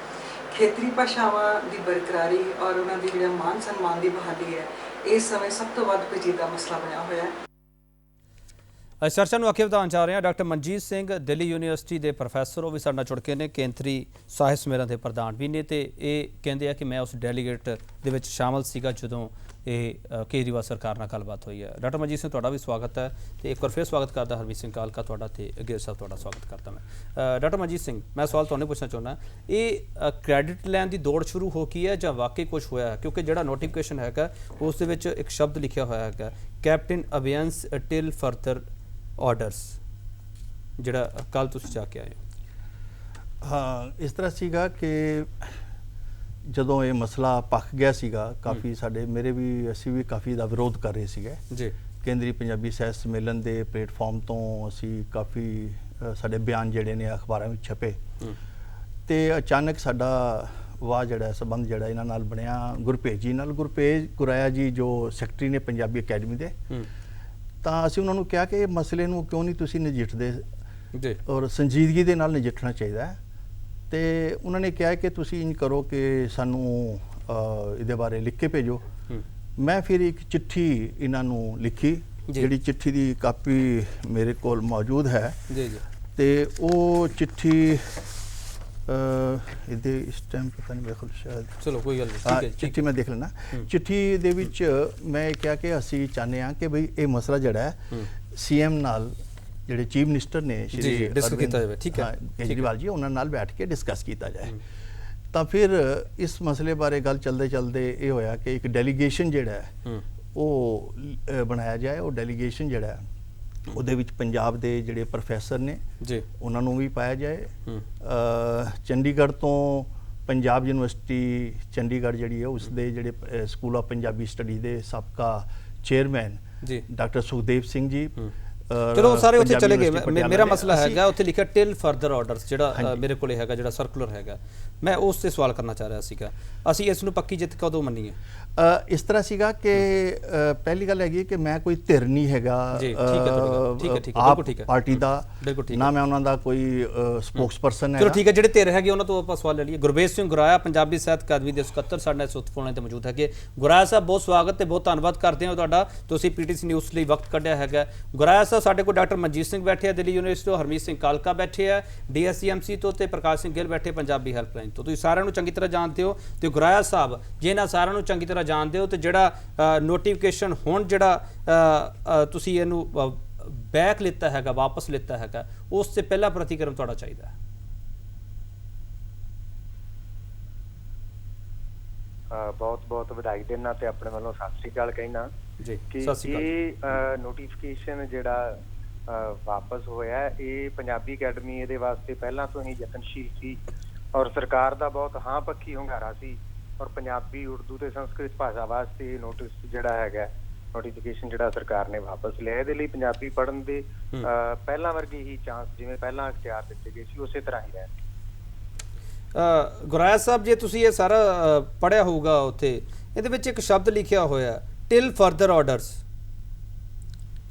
ਖੇਤਰੀ ਭਾਸ਼ਾਵਾਂ ਦੀ ਬਰਕਰਾਰੀ ਔਰ ਉਹਨਾਂ ਦੀ ਜਿਹੜਾ ਮਾਨ ਸਨਮਾਨ ਦੀ ਬਹਾਲੀ ਹੈ, ਇਸ ਸਮੇਂ ਸਭ ਤੋਂ ਵੱਧ ਪੇਚੀਦਾ ਮਸਲਾ ਬਣਿਆ ਹੋਇਆ ਹੈ। ਇਸ ਚਰਚਾ ਨੂੰ ਅੱਗੇ ਵਧਾਉਣ ਜਾ ਰਹੇ ਹਾਂ। ਡਾਕਟਰ ਮਨਜੀਤ ਸਿੰਘ ਦਿੱਲੀ ਯੂਨੀਵਰਸਿਟੀ ਦੇ ਪ੍ਰੋਫੈਸਰ, ਉਹ ਵੀ ਸਾਡੇ ਨਾਲ ਜੁੜ ਕੇ ਨੇ, ਕੇਂਦਰੀ ਸਾਹਿਤ ਸਮੇਲਨ ਦੇ ਪ੍ਰਧਾਨ ਵੀ ਨੇ, ਤੇ ਇਹ ਕਹਿੰਦੇ ਆ ਕਿ ਮੈਂ ਉਸ ਡੈਲੀਗੇਟ ਦੇ ਵਿੱਚ ਸ਼ਾਮਲ ਸੀਗਾ ਜਦੋਂ ਇਹ ਕੇਜਰੀਵਾਲ ਸਰਕਾਰ ਨਾਲ ਗੱਲਬਾਤ ਹੋਈ ਹੈ। ਡਾਕਟਰ ਮਨਜੀਤ ਸਿੰਘ, ਤੁਹਾਡਾ ਵੀ ਸਵਾਗਤ ਹੈ ਤੇ ਇੱਕ ਵਾਰ ਫਿਰ ਸਵਾਗਤ ਕਰਦਾ ਹਰਮੀਤ ਸਿੰਘ ਕਾਲਕਾ ਤੁਹਾਡਾ ਤੇ ਅਗੇਰ ਸਾਹਿਬ ਤੁਹਾਡਾ ਸਵਾਗਤ ਕਰਦਾ ਮੈਂ। ਡਾਕਟਰ ਮਨਜੀਤ ਸਿੰਘ, ਮੈਂ ਸਵਾਲ ਤੁਹਾਨੂੰ ਪੁੱਛਣਾ ਚਾਹੁੰਦਾ, ਇਹ ਕ੍ਰੈਡਿਟ ਲੈਣ ਦੀ ਦੌੜ ਸ਼ੁਰੂ ਹੋ ਗਈ ਹੈ ਜਾਂ ਵਾਕਈ ਕੁਝ ਹੋਇਆ ਹੈ? ਕਿਉਂਕਿ ਜਿਹੜਾ ਨੋਟੀਫਿਕੇਸ਼ਨ ਹੈਗਾ ਉਸ ਦੇ ਵਿੱਚ ਇੱਕ ਸ਼ਬਦ ਲਿਖਿਆ ਹੋਇਆ ਹੈਗਾ, ਕੈਪਟਨ ਅਬੇਅੰਸ ਟਿਲ ਫਰਦਰ ਆਰਡਰਸ, ਜਿਹੜਾ ਕੱਲ ਤੁਸੀਂ ਜਾ ਕੇ ਆਏ ਹੋ। ਹਾਂ, ਇਸ ਤਰ੍ਹਾਂ ਸੀਗਾ ਕਿ ਜਦੋਂ ਇਹ ਮਸਲਾ ਪੱਕ ਗਿਆ ਸੀਗਾ, ਕਾਫੀ ਸਾਡੇ ਮੇਰੇ ਵੀ ਅਸੀਂ ਵੀ ਕਾਫੀ ਦਾ ਵਿਰੋਧ ਕਰ ਰਹੇ ਸੀਗੇ ਜੀ। ਕੇਂਦਰੀ ਪੰਜਾਬੀ ਸਾਹਿਤ ਸਮੇਲਨ ਦੇ ਪਲੇਟਫਾਰਮ ਤੋਂ ਅਸੀਂ ਕਾਫੀ ਸਾਡੇ ਬਿਆਨ ਜਿਹੜੇ ਨੇ ਅਖਬਾਰਾਂ ਵਿੱਚ ਛਪੇ ਤੇ ਅਚਾਨਕ ਸਾਡਾ ਵਾਹ ਜਿਹੜਾ ਸੰਬੰਧ ਜਿਹੜਾ ਇਹਨਾਂ ਨਾਲ ਬਣਿਆ ਗੁਰਪ੍ਰੀਤ ਜੀ ਨਾਲ। ਗੁਰਪ੍ਰੀਤ ਗੁਰਾਇਆ ਜੀ ਜੋ ਸੈਕਟਰੀ ਨੇ ਪੰਜਾਬੀ ਅਕੈਡਮੀ ਦੇ, ਤਾਂ ਅਸੀਂ ਉਹਨਾਂ ਨੂੰ ਕਿਹਾ ਕਿ ਇਹ ਮਸਲੇ ਨੂੰ ਕਿਉਂ ਨਹੀਂ ਤੁਸੀਂ ਨਜਿੱਠਦੇ ਜੀ ਔਰ ਸੰਜੀਦਗੀ ਦੇ ਨਾਲ ਨਜਿੱਠਣਾ ਚਾਹੀਦਾ ਹੈ। ਤੇ ਉਹਨਾਂ ਨੇ ਕਿਹਾ ਕਿ ਤੁਸੀਂ ਇੰਜ ਕਰੋ ਕਿ ਸਾਨੂੰ ਇਹਦੇ ਬਾਰੇ ਲਿਖ ਕੇ ਭੇਜੋ। ਮੈਂ ਫਿਰ ਇੱਕ ਚਿੱਠੀ ਇਹਨਾਂ ਨੂੰ ਲਿਖੀ, ਜਿਹੜੀ ਚਿੱਠੀ ਦੀ ਕਾਪੀ ਮੇਰੇ ਕੋਲ ਮੌਜੂਦ ਹੈ ਜੀ ਜੀ। ਤੇ ਉਹ ਚਿੱਠੀ ਇਹਦੇ ਇਸ ਟਾਈਮ ਪਤਾ ਨਹੀਂ ਮੇਰੇ ਕੋਲ ਸ਼ਾਇਦ ਚਲੋ ਕੋਈ ਗੱਲ ਨਹੀਂ, ਠੀਕ ਹੈ ਜੀ, ਚਿੱਠੀ ਮੈਂ ਦੇਖ ਲੈਣਾ। ਚਿੱਠੀ ਦੇ ਵਿੱਚ ਮੈਂ ਇਹ ਕਿਹਾ ਕਿ ਅਸੀਂ ਚਾਹੁੰਦੇ ਹਾਂ ਕਿ ਬਈ ਇਹ ਮਸਲਾ ਜਿਹੜਾ ਹੈ ਸੀਐਮ ਨਾਲ, ਜਿਹੜੇ ਚੀਫ ਮਿਨਿਸਟਰ ਨੇ ਜੀ, ਸ਼੍ਰੀ discuss ਕੀਤਾ ਜਾਵੇ, ਠੀਕ ਹੈ, ਕੇਜਰੀਵਾਲ ਜੀ, ਉਹਨਾਂ ਨਾਲ ਬੈਠ ਕੇ ਡਿਸਕਸ ਕੀਤਾ ਜਾਏ। ਤਾਂ ਫਿਰ ਇਸ ਮਸਲੇ ਬਾਰੇ ਗੱਲ ਚਲਦੇ ਚਲਦੇ ਇਹ ਹੋਇਆ ਕਿ ਇੱਕ ਡੈਲੀਗੇਸ਼ਨ ਜਿਹੜਾ ਹੈ ਉਹ ਬਣਾਇਆ ਜਾਏ। ਉਹ ਡੈਲੀਗੇਸ਼ਨ ਜਿਹੜਾ ਹੈ ਉਹਦੇ ਵਿੱਚ ਪੰਜਾਬ ਦੇ ਜਿਹੜੇ ਪ੍ਰੋਫੈਸਰ ਨੇ ਜੀ, ਉਹਨਾਂ ਨੂੰ ਵੀ ਪਾਇਆ ਜਾਏ। ਚੰਡੀਗੜ੍ਹ ਤੋਂ ਪੰਜਾਬ ਯੂਨੀਵਰਸਿਟੀ ਚੰਡੀਗੜ੍ਹ ਜਿਹੜੀ ਹੈ ਉਸ ਦੇ ਜਿਹੜੇ ਸਕੂਲ ਆਫ ਪੰਜਾਬੀ ਸਟੱਡੀ ਦੇ ਸਾਬਕਾ ਚੇਅਰਮੈਨ ਜੀ, ਡਾਕਟਰ ਸੁਖਦੇਵ ਸਿੰਘ ਜੀ, ਚਲੋ ਸਾਰੇ ਉੱਥੇ ਪੰਜਾਬੀ ਚਲੇ ਗਏ। ਯੂਨੀਵਰਸਿਟੀ ਪਟਿਆਲਾ ਮੇਰਾ ਦੇ। ਮਸਲਾ ਅਸੀਂ- ਹੈਗਾ ਉੱਥੇ ਲਿਖਿਆ ਟਿਲ ਫਰਦਰ ਆਰਡਰਸ, ਜਿਹੜਾ ਮੇਰੇ ਕੋਲੇ ਹੈਗਾ, ਜਿਹੜਾ ਸਰਕੂਲਰ ਹੈਗਾ, ਮੈਂ ਉਸ ਤੇ ਸਵਾਲ ਕਰਨਾ ਚਾਹ ਰਿਹਾ ਸੀਗਾ। ਅਸੀਂ ਇਸ ਨੂੰ ਪੱਕੀ ਜਿੱਤ ਕਦੋਂ ਮੰਨੀਏ? ਇਸ ਤਰ੍ਹਾਂ ਸੀਗਾ ਕਿ ਪਹਿਲੀ ਗੱਲ ਹੈਗੀ ਕਿ ਮੈਂ ਕੋਈ ਧਿਰ ਨਹੀਂ ਹੈਗਾ ਜੀ, ਠੀਕ ਹੈ ਤੁਹਾਡੀ ਗੱਲ, ਠੀਕ ਹੈ, ਠੀਕ ਹੈ, ਆਪ ਬਿਲਕੁਲ ਠੀਕ ਹੈ। ਪਾਰਟੀ ਦਾ, ਬਿਲਕੁਲ ਠੀਕ ਹੈ। ਨਾ ਮੈਂ ਉਹਨਾਂ ਦਾ ਕੋਈ ਸਪੋਕਸਪਰਸਨ ਚਲੋ ਹੈ। ਠੀਕ ਹੈ, ਜਿਹੜੇ ਧਿਰ ਹੈਗੇ ਉਹਨਾਂ ਤੋਂ ਆਪਾਂ ਸਵਾਲ ਲੈ ਲਈਏ। ਗੁਰਬੇਜ ਸਿੰਘ ਗੁਰਾਇਆ ਪੰਜਾਬੀ ਸਾਹਿਤ ਅਕਾਦਮੀ ਦੇ ਸਕੱਤਰ ਸਾਡੇ ਨਾਲ ਇਸ ਵਕਤ ਫੋਨ ਤੇ ਮੌਜੂਦ ਹੈਗੇ। ਗੁਰਾਇਆ ਸਾਹਿਬ, ਬਹੁਤ ਸਵਾਗਤ ਤੇ ਬਹੁਤ ਧੰਨਵਾਦ ਕਰਦੇ ਹਾਂ ਤੁਹਾਡਾ, ਤੁਸੀਂ ਪੀਟੀਸੀ ਨਿਊਜ਼ ਲਈ ਵਕਤ ਕੱਢਿਆ ਹੈਗਾ। ਗੁਰਾਇਆ ਸਾਹਿਬ, ਸਾਡੇ ਕੋਲ ਡਾਕਟਰ ਮਨਜੀਤ ਸਿੰਘ ਬੈਠੇ ਆ ਦਿੱਲੀ ਯੂਨੀਵਰਸਿਟੀ ਤੋਂ, ਹਰਮੀਤ ਸਿੰਘ ਕਾਲਕਾ ਬੈਠੇ ਆ DSCMC ਤੋਂ, ਤੇ ਪ੍ਰਕਾਸ਼ ਸਿੰਘ ਗਿੱਲ ਬੈਠੇ ਪੰਜਾਬੀ ਹੈਲਪਲਾਈਨ ਤੋਂ। ਤੁਸੀਂ ਸਾਰਿਆਂ ਨੂੰ ਚੰਗੀ ਤਰ੍ਹਾਂ ਜਾਣਦੇ ਹੋ। ਤੇ ਗੁਰਾਇਆ ਸਾਹਿਬ, ਜੇ ਇਹਨਾਂ ਸਾਰਿਆਂ ਨੂੰ ਚੰਗੀ ਤਰ੍ਹਾਂ ਜਾਣਦੇ ਹੋ, ਤੇ ਜਿਹੜਾ ਨੋਟੀਫਿਕੇਸ਼ਨ ਹੁਣ ਜਿਹੜਾ ਤੁਸੀਂ ਇਹਨੂੰ ਬੈਕ ਲਿੱਤਾ ਹੈਗਾ, ਵਾਪਸ ਲਿੱਤਾ ਹੈਗਾ, ਉਸ ਤੇ ਪਹਿਲਾ ਪ੍ਰਤੀਕਰਮ ਤੁਹਾਡਾ ਚਾਹੀਦਾ ਹੈ। ਬਹੁਤ ਬਹੁਤ ਵਧਾਈ ਦੇਣਾ ਤੇ ਆਪਣੇ ਵੱਲੋਂ ਸਤਿ ਸ੍ਰੀ ਅਕਾਲ ਕਹਿਣਾ ਜੀ, ਕਿ ਸਤਿ ਸ਼੍ਰੀ ਅਕਾਲ। ਇਹ ਨੋਟੀਫਿਕੇਸ਼ਨ ਜਿਹੜਾ ਵਾਪਸ ਹੋਇਆ, ਇਹ ਪੰਜਾਬੀ ਅਕੈਡਮੀ ਇਹਦੇ ਵਾਸਤੇ ਪਹਿਲਾਂ ਤੋਂ ਹੀ ਯਤਨਸ਼ੀਲ ਸੀ ਔਰ ਸਰਕਾਰ ਦਾ ਬਹੁਤ ਹਾਂ ਪੱਖੀ ਹੁੰਗਾਰਾ ਸੀ ਔਰ ਪੰਜਾਬੀ, ਉਰਦੂ ਤੇ ਸੰਸਕ੍ਰਿਤ ਭਾਸ਼ਾ ਵਾਸਤੇ ਨੋਟਿਸ ਜਿਹੜਾ ਹੈਗਾ, ਨੋਟੀਫਿਕੇਸ਼ਨ ਜਿਹੜਾ ਸਰਕਾਰ ਨੇ ਵਾਪਸ ਲਿਆ, ਇਹਦੇ ਲਈ ਪੰਜਾਬੀ ਪੜ੍ਹਨ ਦੇ ਪਹਿਲਾਂ ਵਰਗੇ ਹੀ ਚਾਂਸ ਜਿਵੇਂ ਪਹਿਲਾਂ ਅਖਤਿਆਰ ਦਿੱਤੇ ਗਏ ਸੀ ਉਸੇ ਤਰ੍ਹਾਂ ਹੀ ਰਹਿਣ। ਗੁਰਾਇਆ ਸਾਹਿਬ, ਜੇ ਤੁਸੀਂ ਇਹ ਸਾਰਾ ਪੜ੍ਹਿਆ ਹੋਊਗਾ, ਉੱਥੇ ਇਹਦੇ ਵਿੱਚ ਇੱਕ ਸ਼ਬਦ ਲਿਖਿਆ ਹੋਇਆ ਟਿਲ ਫਰਦਰ ਆਰਡਰਸ,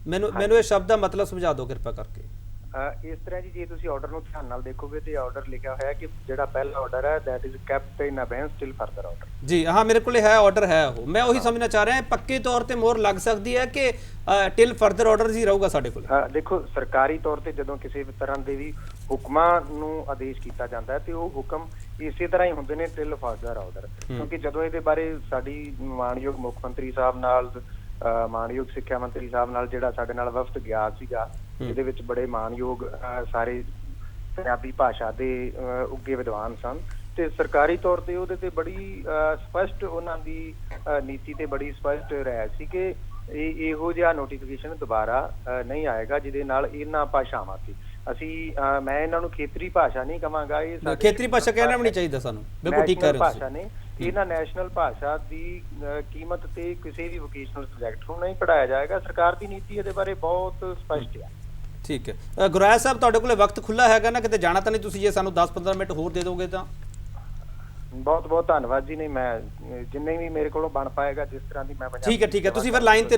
ਮੈਨੂੰ ਇਹ ਸ਼ਬਦ ਦਾ ਮਤਲਬ ਸਮਝਾ ਦਿਓ ਕਿਰਪਾ ਕਰਕੇ। ਇਸ ਤਰ੍ਹਾਂ ਜੀ, ਜੇ ਤੁਸੀਂ ਆਰਡਰ ਨੂੰ ਧਿਆਨ ਨਾਲ ਦੇਖੋਗੇ ਤੇ ਆਰਡਰ ਲਿਖਿਆ ਹੋਇਆ ਕਿ ਜਿਹੜਾ ਪਹਿਲਾ ਆਰਡਰ ਹੈ that is kept in abeyance till further order. ਜੀ ਹਾਂ, ਮੇਰੇ ਕੋਲ ਹੈ ਆਰਡਰ ਹੈ, ਉਹ ਮੈਂ ਉਹੀ ਸਮਝਣਾ ਚਾਹ ਰਿਹਾ, ਪੱਕੇ ਤੌਰ ਤੇ ਮੋਹਰ ਲੱਗ ਸਕਦੀ ਹੈ ਕਿ ਟਿਲ ਫਰਦਰ ਆਰਡਰ ਹੀ ਰਹੂਗਾ ਸਾਡੇ ਕੋਲ? ਦੇਖੋ, ਸਰਕਾਰੀ ਤੌਰ ਤੇ ਜਦੋਂ ਕਿਸੇ ਵੀ ਤਰ੍ਹਾਂ ਦੇ ਵੀ ਹੁਕਮਾਂ ਨੂੰ ਆਦੇਸ਼ ਕੀਤਾ ਜਾਂਦਾ ਹੈ ਤੇ ਉਹ ਹੁਕਮ ਇਸੇ ਤਰ੍ਹਾਂ ਹੀ ਹੁੰਦੇ ਨੇ, ਟਿਲ ਫਰਦਰ ਆਰਡਰ। ਕਿਉਂਕਿ ਜਦੋਂ ਇਹਦੇ ਬਾਰੇ ਸਾਡੀ ਮਾਣਯੋਗ ਮੁੱਖ ਮੰਤਰੀ ਸਾਹਿਬ ਨਾਲ, ਮਾਣਯੋਗ ਸਿੱਖਿਆ ਮੰਤਰੀ ਸਾਹਿਬ ਨਾਲ ਜਿਹੜਾ ਸਾਡੇ ਨਾਲ ਵਫਦ ਗਿਆ ਸੀਗਾ, ਇਹਦੇ ਵਿੱਚ ਬੜੇ ਮਾਣਯੋਗ ਸਾਰੇ ਪੰਜਾਬੀ ਭਾਸ਼ਾ ਦੇ ਉੱਗੇ ਵਿਦਵਾਨ ਸਨ ਤੇ ਸਰਕਾਰੀ ਤੌਰ ਤੇ ਉਹਦੇ ਤੇ ਬੜੀ ਸਪਸ਼ਟ ਉਹਨਾਂ ਦੀ ਨੀਤੀ ਤੇ ਬੜੀ ਸਪਸ਼ਟ ਰਾਇ ਸੀ ਕਿ ਇਹੋ ਜਿਹਾ ਨੋਟੀਫਿਕੇਸ਼ਨ ਦੁਬਾਰਾ ਨਹੀਂ ਆਏਗਾ ਜਿਹਦੇ ਨਾਲ ਇਹਨਾਂ ਭਾਸ਼ਾਵਾਂ ਤੇ ਅਸੀਂ, ਮੈਂ ਇਹਨਾਂ ਨੂੰ ਖੇਤਰੀ ਭਾਸ਼ਾ ਨਹੀਂ ਕਵਾਂਗਾ, ਇਹ ਖੇਤਰੀ ਭਾਸ਼ਾ ਕਹਿਣਾ ਵੀ ਨਹੀਂ ਚਾਹੀਦਾ ਸਾਨੂੰ, ਬਿਲਕੁਲ ਠੀਕ ਕਹਿ ਰਹੇ ਹੋ ਭਾਸ਼ਾ ਨੇ। ਇਹਨਾਂ ਨੈਸ਼ਨਲ ਭਾਸ਼ਾ ਦੀ ਕੀਮਤ ਤੇ ਕਿਸੇ ਵੀ ਵੋਕੇਸ਼ਨਲ ਸਬਜੈਕਟ ਨੂੰ ਨਹੀਂ ਪੜਾਇਆ ਜਾਏਗਾ। ਸਰਕਾਰ ਦੀ ਨੀਤੀ ਇਹਦੇ ਬਾਰੇ ਬਹੁਤ ਸਪਸ਼ਟ ਹੈ। ਠੀਕ ਹੈ। ਗੁਰਾਇਆ ਸਾਹਿਬ, ਤੁਹਾਡੇ ਕੋਲੇ ਵਕਤ ਖੁੱਲਾ ਹੈਗਾ ਨਾ, ਕਿਤੇ ਜਾਣਾ ਤਾਂ ਨਹੀਂ ਤੁਸੀਂ? ਜੇ ਸਾਨੂੰ 10-15 ਮਿੰਟ ਹੋਰ ਦੇ ਦੋਗੇ ਤਾਂ ਬਹੁਤ ਬਹੁਤ ਧੰਨਵਾਦ ਜੀ। ਨਹੀਂ, ਮੈਂ ਜਿੰਨੇ ਵੀ ਮੇਰੇ ਕੋਲੋਂ ਬਣ ਪਾਏਗਾ ਜਿਸ ਤਰ੍ਹਾਂ ਦੀ ਮੈਂ ਠੀਕ ਹੈ। ਤੁਸੀਂ ਫਿਰ ਲਾਈਨ ਤੇ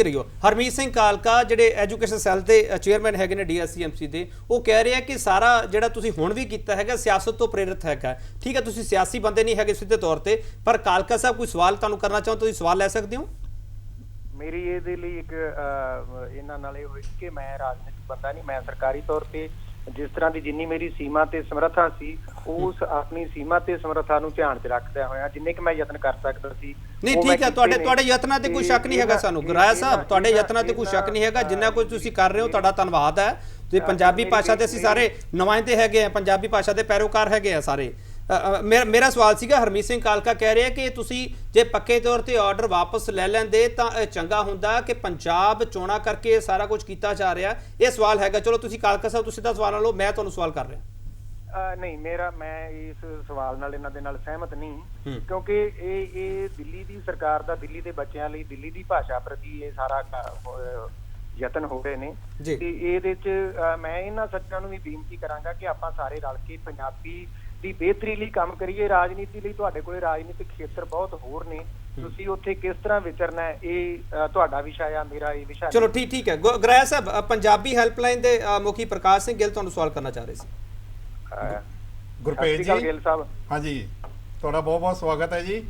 ਰਹੀਓ, ਹਰਮੀਤ ਸਿੰਘ ਕਾਲਕਾ ਜਿਹੜੇ ਐਜੂਕੇਸ਼ਨ ਸੈੱਲ ਦੇ ਚੇਅਰਮੈਨ ਹੈਗੇ ਨੇ DSCMC ਦੇ, ਉਹ ਕਹਿ ਰਹੇ ਆ ਕਿ ਸਾਰਾ ਜਿਹੜਾ ਤੁਸੀਂ ਹੁਣ ਵੀ ਕੀਤਾ ਹੈਗਾ ਸਿਆਸਤ ਤੋਂ ਪ੍ਰੇਰਿਤ ਹੈਗਾ। ਠੀਕ ਹੈ, ਤੁਸੀਂ ਸਿਆਸੀ ਬੰਦੇ ਨਹੀਂ ਹੈਗੇ ਸਿੱਧੇ ਤੌਰ ਤੇ, ਪਰ ਕਾਲਕਾ ਸਾਹਿਬ ਕੋਈ ਸਵਾਲ ਤੁਹਾਨੂੰ ਕਰਨਾ ਚਾਹੋ ਤੁਸੀਂ ਸਵਾਲ ਲੈ ਸਕਦੇ ਹੋ। ਮੇਰੀ ਇਹਦੇ ਲਈ ਇੱਕ ਇਹਨਾਂ ਨਾਲ ਇਹ ਹੋਈ ਕਿ ਮੈਂ ਰਾਜਨੀਤਿਕ ਬੰਦਾ ਨਹੀਂ, ਮੈਂ ਸਰਕਾਰੀ ਤੌਰ ਤੇ ਜਿਸ ਤਰ੍ਹਾਂ ਦੀ ਜਿੰਨੀ ਮੇਰੀ ਸੀਮਾ ਤੇ ਸਮਰੱਥਾ ਸੀ, ਉਸ ਆਪਣੀ ਸੀਮਾ ਤੇ ਸਮਰੱਥਾ ਨੂੰ ਧਿਆਨ 'ਚ ਰੱਖਦਿਆਂ ਹੋਇਆ ਜਿੰਨੇ ਕਿ ਮੈਂ ਯਤਨ ਕਰ ਸਕਦਾ ਸੀ। ਨਹੀਂ, ਠੀਕ ਹੈ, ਤੁਹਾਡੇ ਯਤਨਾਂ ਤੇ ਕੋਈ ਸ਼ੱਕ ਨਹੀਂ ਹੈਗਾ ਸਾਨੂੰ। ਗੁਰਾਇਆ ਸਾਹਿਬ, ਤੁਹਾਡੇ ਯਤਨਾਂ ਤੇ ਕੋਈ ਸ਼ੱਕ ਨਹੀਂ ਹੈਗਾ, ਜਿੰਨਾ ਕੁਝ ਤੁਸੀਂ ਕਰ ਰਹੇ ਹੋ ਤੁਹਾਡਾ ਧੰਨਵਾਦ ਹੈ। ਤੇ ਪੰਜਾਬੀ ਭਾਸ਼ਾ ਦੇ ਅਸੀਂ ਸਾਰੇ ਨੁਮਾਇੰਦੇ ਹੈਗੇ ਆ, ਪੰਜਾਬੀ ਭਾਸ਼ਾ ਦੇ ਪੈਰੋਕਾਰ ਹੈਗੇ ਆ ਸਾਰੇ। ਮੇਰਾ ਸਵਾਲ ਸੀਗਾ, ਹਰਮੀਤ ਸਿੰਘ ਕਾਲਕਾ ਕਹਿ ਰਿਹਾ ਕਿ ਤੁਸੀਂ ਜੇ ਪੱਕੇ ਤੌਰ ਤੇ ਆਰਡਰ ਵਾਪਸ ਲੈ ਲੈਂਦੇ ਤਾਂ ਚੰਗਾ ਹੁੰਦਾ ਕਿ ਪੰਜਾਬ ਚੋਣਾਂ ਕਰਕੇ ਸਾਰਾ ਕੁਝ ਕੀਤਾ ਜਾ ਰਿਹਾ। ਇਹ ਸਵਾਲ ਹੈਗਾ। ਚਲੋ ਤੁਸੀਂ ਕਾਲਕਾ ਸਾਹਿਬ ਤੁਸੀਂ ਸਿੱਧਾ ਸਵਾਲ ਲਓ, ਮੈਂ ਤੁਹਾਨੂੰ ਸਵਾਲ ਕਰ ਰਿਹਾ। ਨਹੀਂ, ਮੈਂ ਇਸ ਸਵਾਲ ਨਾਲ ਇਹਨਾਂ ਦੇ ਨਾਲ ਸਹਿਮਤ ਨਹੀਂ, ਕਿਉਂਕਿ ਇਹ ਦਿੱਲੀ ਦੀ ਸਰਕਾਰ ਦਾ, ਦਿੱਲੀ ਦੇ ਬੱਚਿਆਂ ਲਈ, ਦਿੱਲੀ ਦੀ ਭਾਸ਼ਾ ਪ੍ਰਤੀ ਇਹ ਸਾਰਾ ਯਤਨ ਹੋ ਰਹੇ ਨੇ ਤੇ ਇਹਦੇ 'ਚ ਮੈਂ ਇਹਨਾਂ ਸੱਜਣਾਂ ਨੂੰ ਵੀ ਬੇਨਤੀ ਕਰਾਂਗਾ ਕਿ ਆਪਾਂ ਸਾਰੇ ਰਲ ਕੇ ਪੰਜਾਬੀ ਦੀ ਬਿਹਤਰੀ ਲਈ ਕੰਮ ਕਰੀਏ। ਰਾਜਨੀਤੀ ਲਈ ਤੁਹਾਡੇ ਕੋਲੇ ਰਾਜਨੀਤਿਕ ਖੇਤਰ ਬਹੁਤ ਹੋਰ ਨੇ, ਤੁਸੀਂ ਉੱਥੇ ਕਿਸ ਤਰ੍ਹਾਂ ਵਿਚਰਨਾ ਹੈ ਇਹ ਤੁਹਾਡਾ ਵਿਸ਼ਾ ਆ, ਮੇਰਾ ਇਹ ਵਿਸ਼ਾ। ਚਲੋ ਠੀਕ ਹੈ। ਗੁਰਾਇਆ ਸਾਹਿਬ, ਪੰਜਾਬੀ ਹੈਲਪਲਾਈਨ ਦੇ ਮੁਖੀ ਪ੍ਰਕਾਸ਼ ਸਿੰਘ ਗਿੱਲ ਤੁਹਾਨੂੰ ਸਵਾਲ ਕਰਨਾ ਚਾਹ ਰਹੇ ਸੀ। ਗੁਰਪ੍ਰੀਤ ਜੀ ਗਿੱਲ ਸਾਹਿਬ, ਹਾਂਜੀ, ਤੁਹਾਡਾ ਬਹੁਤ ਬਹੁਤ ਸਵਾਗਤ ਹੈ ਜੀ।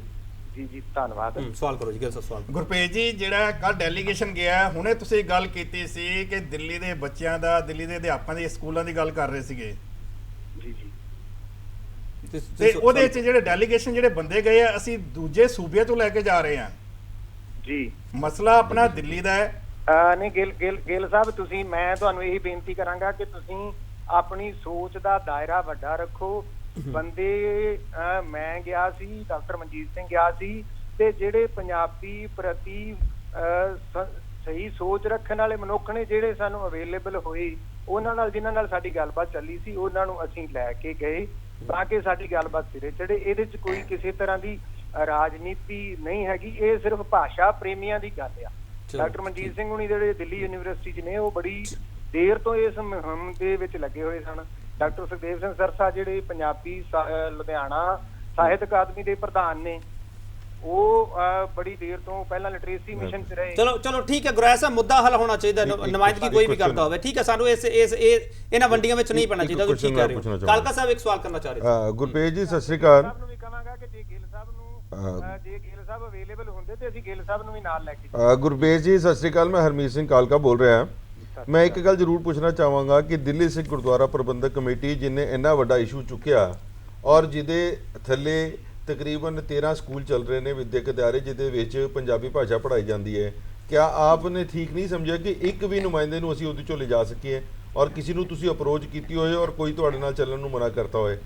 ਜੀ ਧੰਨਵਾਦ। ਸਵਾਲ ਕਰੋ ਜੀ ਗਿੱਲ ਸਾਹਿਬ, ਸਵਾਲ। ਗੁਰਪ੍ਰੀਤ ਜੀ, ਜਿਹੜਾ ਕੱਲ ਡੈਲੀਗੇਸ਼ਨ ਗਿਆ, ਹੁਣੇ ਤੁਸੀਂ ਗੱਲ ਕੀਤੀ ਸੀ ਕਿ ਦਿੱਲੀ ਦੇ ਬੱਚਿਆਂ ਦਾ, ਦਿੱਲੀ ਦੇ ਅਧਿਆਪਕਾਂ ਦੇ ਸਕੂਲਾਂ ਦੀ ਗੱਲ ਕਰ ਰਹੇ ਸੀਗੇ। ਜੀ। ਤੇ ਉਹਦੇ ਵਿੱਚ ਜਿਹੜੇ ਡੈਲੀਗੇਸ਼ਨ ਜਿਹੜੇ ਬੰਦੇ ਗਏ ਆ, ਅਸੀਂ ਦੂਜੇ ਸੂਬੇ ਤੋਂ ਲੈ ਕੇ ਜਾ ਰਹੇ ਹਾਂ ਜੀ। ਮਸਲਾ ਆਪਣਾ ਦਿੱਲੀ ਦਾ ਹੈ। ਨਹੀਂ ਗਿੱਲ ਸਾਹਿਬ, ਤੁਸੀਂ, ਮੈਂ ਤੁਹਾਨੂੰ ਇਹੀ ਬੇਨਤੀ ਕਰਾਂਗਾ ਕਿ ਤੁਸੀਂ ਆਪਣੀ ਸੋਚ ਦਾ ਦਾਇਰਾ ਵੱਡਾ ਰੱਖੋ। ਬੰਦੇ ਮੈਂ ਗਿਆ ਸੀ, ਡਾਕਟਰ ਮਨਜੀਤ ਸਿੰਘ ਗਿਆ ਸੀ, ਤੇ ਜਿਹੜੇ ਪੰਜਾਬੀ ਪ੍ਰਤੀ ਸਹੀ ਸੋਚ ਰੱਖਣ ਵਾਲੇ ਮਨੁੱਖ ਨੇ ਜਿਹੜੇ ਸਾਨੂੰ ਅਵੇਲੇਬਲ ਹੋਏ, ਉਹਨਾਂ ਨਾਲ ਜਿਨ੍ਹਾਂ ਨਾਲ ਸਾਡੀ ਗੱਲਬਾਤ ਚੱਲੀ ਸੀ, ਉਹਨਾਂ ਨੂੰ ਅਸੀਂ ਲੈ ਕੇ ਗਏ ਤਾਂ ਕਿ ਸਾਡੀ ਗੱਲਬਾਤ ਸਿਰੇ ਚੜੇ। ਇਹਦੇ 'ਚ ਕੋਈ ਕਿਸੇ ਤਰ੍ਹਾਂ ਦੀ ਰਾਜਨੀਤੀ ਨਹੀਂ ਹੈਗੀ, ਇਹ ਸਿਰਫ ਭਾਸ਼ਾ ਪ੍ਰੇਮੀਆਂ ਦੀ ਗੱਲ ਆ। ਡਾਕਟਰ ਮਨਜੀਤ ਸਿੰਘ ਹੁਣੀ ਜਿਹੜੇ ਦਿੱਲੀ ਯੂਨੀਵਰਸਿਟੀ 'ਚ ਨੇ, ਉਹ ਬੜੀ ਦੇਰ ਤੋਂ ਇਸ ਮੁਹਿੰਮ ਦੇ ਵਿੱਚ ਲੱਗੇ ਹੋਏ ਸਨ। ਡਾਕਟਰ ਸੁਖਦੇਵ ਸਿੰਘ ਸਰਸਾ ਜਿਹੜੇ ਪੰਜਾਬੀ ਲੁਧਿਆਣਾ ਸਾਹਿਤ ਅਕਾਦਮੀ ਦੇ ਪ੍ਰਧਾਨ ਨੇ, ਉਹ ਬੜੀ ਦੇਰ ਤੋਂ ਪਹਿਲਾਂ ਲਿਟਰੇਸੀ ਮਿਸ਼ਨ 'ਚ ਰਹੇ। ਚਲੋ ਠੀਕ ਹੈ ਗੁਰੈਸ ਸਾਹਿਬ, ਮੁੱਦਾ ਹੱਲ ਹੋਣਾ ਚਾਹੀਦਾ, ਨੁਮਾਇੰਦਗੀ ਕੋਈ ਵੀ ਕਰਦਾ ਹੋਵੇ, ਠੀਕ ਹੈ, ਸਾਨੂੰ ਇਹਨਾਂ ਵੰਡੀਆਂ ਵਿੱਚ ਨਹੀਂ ਪੈਣਾ ਚਾਹੀਦਾ। ਤੁਸੀਂ ਠੀਕ ਕਹਿ ਰਹੇ ਹੋ। ਕਾਲਕਾ ਸਾਹਿਬ ਇੱਕ ਸਵਾਲ ਕਰਨਾ ਚਾਹ ਰਹੇ। ਗੁਰਪ੍ਰੀਤ ਜੀ ਸਤਿ ਸ਼੍ਰੀ ਅਕਾਲ। ਸਾਹਿਬ ਨੂੰ ਵੀ ਕਹਾਂਗਾ ਕਿ ਜੇ ਗਿੱਲ ਸਾਹਿਬ ਅਵੇਲੇਬਲ ਹੁੰਦੇ ਤੇ ਅਸੀਂ ਗਿੱਲ ਸਾਹਿਬ ਨੂੰ ਵੀ ਨਾਲ ਲੈ ਕੇ ਗੁਰਪ੍ਰੀਤ ਜੀ ਸਤਿ ਸ਼੍ਰੀ ਅਕਾਲ, ਮੈਂ ਹਰਮੀਤ ਸਿੰਘ ਕਾਲਕਾ ਬੋਲ ਰਿਹਾ। ਮੈਂ ਇੱਕ ਗੱਲ ਜ਼ਰੂਰ ਪੁੱਛਣਾ ਚਾਹਾਂਗਾ ਕਿ ਦਿੱਲੀ ਸਿੱਖ ਗੁਰਦੁਆਰਾ ਪ੍ਰਬੰਧਕ ਕਮੇਟੀ ਜਿਹਨੇ ਇੰਨਾ ਵੱਡਾ ਇਸ਼ੂ ਚੁੱਕਿਆ ਔਰ ਜਿਹਦੇ ਥੱਲੇ ਤਕਰੀਬਨ 13 ਸਕੂਲ ਚੱਲ ਰਹੇ ਨੇ ਵਿਦਿਅਕ ਅਦਾਰੇ ਜਿਹਦੇ ਵਿੱਚ ਪੰਜਾਬੀ ਭਾਸ਼ਾ ਪੜ੍ਹਾਈ ਜਾਂਦੀ ਹੈ, ਕਿਆ ਆਪ ਨੇ ਠੀਕ ਨਹੀਂ ਸਮਝਿਆ ਕਿ ਇੱਕ ਵੀ ਨੁਮਾਇੰਦੇ ਨੂੰ ਅਸੀਂ ਉਹਦੇ ਚੋਂ ਲਿਜਾ ਸਕੀਏ ਔਰ ਕਿਸੇ ਨੂੰ ਤੁਸੀਂ ਅਪਰੋਚ ਕੀਤੀ ਹੋਏ ਔਰ ਕੋਈ ਤੁਹਾਡੇ ਨਾਲ ਚੱਲਣ ਨੂੰ ਮਨਾ ਕਰਤਾ ਹੋਏ?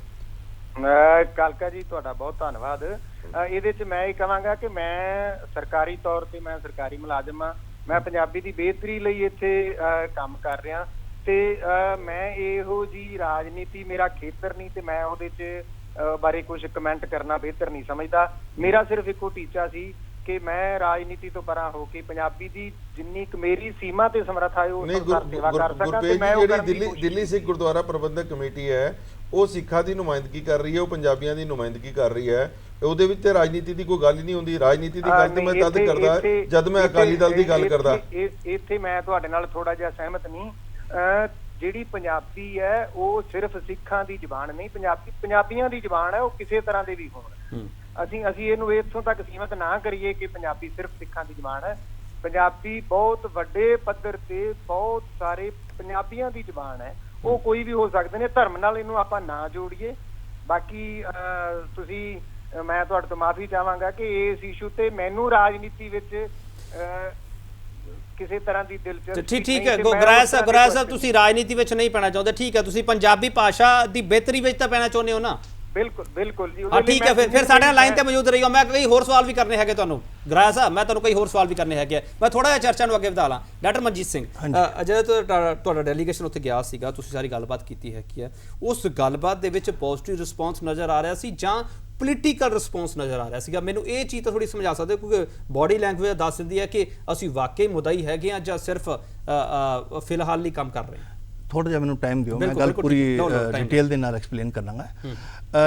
ਕਾਲਕਾ ਜੀ ਤੁਹਾਡਾ ਬਹੁਤ ਧੰਨਵਾਦ। ਇਹਦੇ 'ਚ ਮੈਂ ਇਹ ਕਹਾਂਗਾ ਕਿ ਮੈਂ ਸਰਕਾਰੀ ਤੌਰ ਤੇ ਮੈਂ ਸਰਕਾਰੀ ਮੁਲਾਜ਼ਮ ਹਾਂ, ਮੈਂ ਪੰਜਾਬੀ ਦੀ ਬਿਹਤਰੀ ਲਈ ਇੱਥੇ ਕੰਮ ਕਰ ਰਿਹਾ, ਤੇ ਮੈਂ ਇਹੋ ਜੀ ਰਾਜਨੀਤੀ ਮੇਰਾ ਖੇਤਰ ਨਹੀਂ, ਤੇ ਮੈਂ ਉਹਦੇ 'ਚ ਬਾਰੇ ਕੁਝ ਕਮੈਂਟ ਕਰਨਾ ਬਿਹਤਰ ਨਹੀਂ ਸਮਝਦਾ। ਮੇਰਾ ਸਿਰਫ ਇੱਕੋ ਟੀਚਾ ਸੀ ਕਿ ਮੈਂ ਰਾਜਨੀਤੀ ਤੋਂ ਪਰਾਂ ਹੋ ਕੇ ਪੰਜਾਬੀ ਦੀ ਜਿੰਨੀ ਕੁ ਮੇਰੀ ਸੀਮਾ ਤੇ ਸਮਰੱਥਾ ਹੈ ਉਹ ਸੇਵਾ ਕਰ ਸਕਾਂ, ਤੇ ਮੈਂ ਉਹ ਕਰਨ ਦੀ ਕੋਸ਼ਿਸ਼। ਦਿੱਲੀ ਸਿੱਖ ਗੁਰਦੁਆਰਾ ਪ੍ਰਬੰਧਕ ਕਮੇਟੀ ਹੈ, ਉਹ ਸਿੱਖਾਂ ਦੀ ਨੁਮਾਇੰਦਗੀ ਕਰ ਰਹੀ ਹੈ, ਉਹ ਪੰਜਾਬੀਆਂ ਦੀ ਨੁਮਾਇੰਦਗੀ ਕਰ ਰਹੀ ਹੈ, ਉਹਦੇ ਵਿੱਚ ਤੇ ਰਾਜਨੀਤੀ ਦੀ ਕੋਈ ਗੱਲ ਹੀ ਨਹੀਂ ਹੁੰਦੀ। ਰਾਜਨੀਤੀ ਦੀ ਗੱਲ ਤੇ ਮੈਂ ਤਦ ਕਰਦਾ ਜਦ ਮੈਂ ਅਕਾਲੀ ਦਲ ਦੀ ਗੱਲ ਕਰਦਾ। ਇੱਥੇ ਮੈਂ ਤੁਹਾਡੇ ਨਾਲ ਥੋੜਾ ਜਿਹਾ ਸਹਿਮਤ ਨਹੀਂ। ਜਿਹੜੀ ਪੰਜਾਬੀ ਹੈ ਉਹ ਸਿਰਫ ਸਿੱਖਾਂ ਦੀ ਜ਼ੁਬਾਨ ਨਹੀਂ, ਪੰਜਾਬੀਆਂ ਦੀ ਜ਼ੁਬਾਨ ਹੈ, ਉਹ ਕਿਸੇ ਤਰ੍ਹਾਂ ਦੇ ਵੀ ਹੋਣ। ਅਸੀਂ ਇਹਨੂੰ ਇੱਥੋਂ ਤੱਕ ਸੀਮਤ ਨਾ ਕਰੀਏ ਕਿ ਪੰਜਾਬੀ ਸਿਰਫ ਸਿੱਖਾਂ ਦੀ ਜ਼ੁਬਾਨ ਹੈ। ਪੰਜਾਬੀ ਬਹੁਤ ਵੱਡੇ ਪੱਧਰ ਤੇ ਬਹੁਤ ਸਾਰੇ ਪੰਜਾਬੀਆਂ ਦੀ ਜ਼ੁਬਾਨ ਹੈ, ਉਹ ਕੋਈ ਵੀ ਹੋ ਸਕਦੇ ਨੇ। ਧਰਮ ਨਾਲ ਇਹਨੂੰ ਆਪਾਂ ਨਾ ਜੋੜੀਏ। ਬਾਕੀ ਮੈਂ ਤੁਹਾਡੇ ਤੋਂ ਮਾਫੀ ਚਾਹਾਂਗਾ ਕਿ ਇਸ ਇਸ਼ੂ ਤੇ ਮੈਨੂੰ ਰਾਜਨੀਤੀ ਵਿੱਚ ਕਿਸੇ ਤਰ੍ਹਾਂ ਦੀ ਦਿਲਚਸਪੀ ਠੀਕ ਹੈ ਗੁਰੈਸ ਸਾਹਿਬ, ਤੁਸੀਂ ਰਾਜਨੀਤੀ ਵਿੱਚ ਨਹੀਂ ਪੈਣਾ ਚਾਹੁੰਦੇ, ਠੀਕ ਹੈ, ਤੁਸੀਂ ਪੰਜਾਬੀ ਭਾਸ਼ਾ ਦੀ ਬਿਹਤਰੀ ਵਿੱਚ ਤਾਂ ਪੈਣਾ ਚਾਹੁੰਦੇ ਹੋ ਨਾ? ਬਿਲਕੁਲ ਜੀ। ਹਾਂ ਠੀਕ ਹੈ, ਫਿਰ ਸਾਡੇ ਨਾਲ ਲਾਈਨ ਤੇ ਮੌਜੂਦ ਰਹੀਓ। ਮੈਂ ਕਈ ਹੋਰ ਸਵਾਲ ਵੀ ਕਰਨੇ ਹੈਗੇ ਤੁਹਾਨੂੰ ਗੁਰੈਸ ਸਾਹਿਬ, ਮੈਂ ਤੁਹਾਨੂੰ ਕਈ ਹੋਰ ਸਵਾਲ ਵੀ ਕਰਨੇ ਹੈਗੇ। ਮੈਂ ਥੋੜਾ ਜਿਹਾ ਚਰਚਾ ਨੂੰ ਅੱਗੇ ਵਧਾ ਲਾਂ। ਡਾਕਟਰ ਮਨਜੀਤ ਸਿੰਘ, ਜਦੋਂ ਤੁਹਾਡਾ ਡੈਲੀਗੇਸ਼ਨ ਉੱਥੇ ਗਿਆ ਸੀਗਾ, ਤੁਸੀਂ ਸਾਰੀ ਗੱਲਬਾਤ ਕੀਤੀ ਹੈਗੀ ਹੈ, ਉਸ ਗੱਲਬਾਤ ਦੇ ਵਿੱਚ ਪੋਜ਼ਿਟਿਵ ਰਿਸਪੌਂਸ ਨਜ਼ਰ ਆ ਰਿਹਾ ਸੀ ਜਾਂ ਪੋਲੀਟੀਕਲ ਰਿਸਪੌਂਸ ਨਜ਼ਰ ਆ ਰਿਹਾ ਸੀਗਾ? ਮੈਨੂੰ ਇਹ ਚੀਜ਼ ਤਾਂ ਥੋੜੀ ਸਮਝਾ ਸਕਦੇ, ਕਿਉਂਕਿ ਬਾਡੀ ਲੈਂਗੁਏਜ ਦੱਸ ਦਿੰਦੀ ਹੈ ਕਿ ਅਸੀਂ ਵਾਕਈ ਮੁਦਈ ਹੈਗੇ ਹਾਂ ਜਾਂ ਸਿਰਫ ਫਿਲਹਾਲ ਲਈ ਕੰਮ ਕਰ ਰਹੇ ਹਾਂ। ਥੋੜਾ ਜਿਹਾ ਮੈਨੂੰ ਟਾਈਮ ਦਿਓ, ਮੈਂ ਗੱਲ ਪੂਰੀ ਡਿਟੇਲ ਦੇ ਨਾਲ ਐਕਸਪਲੇਨ ਕਰਾਂਗਾ।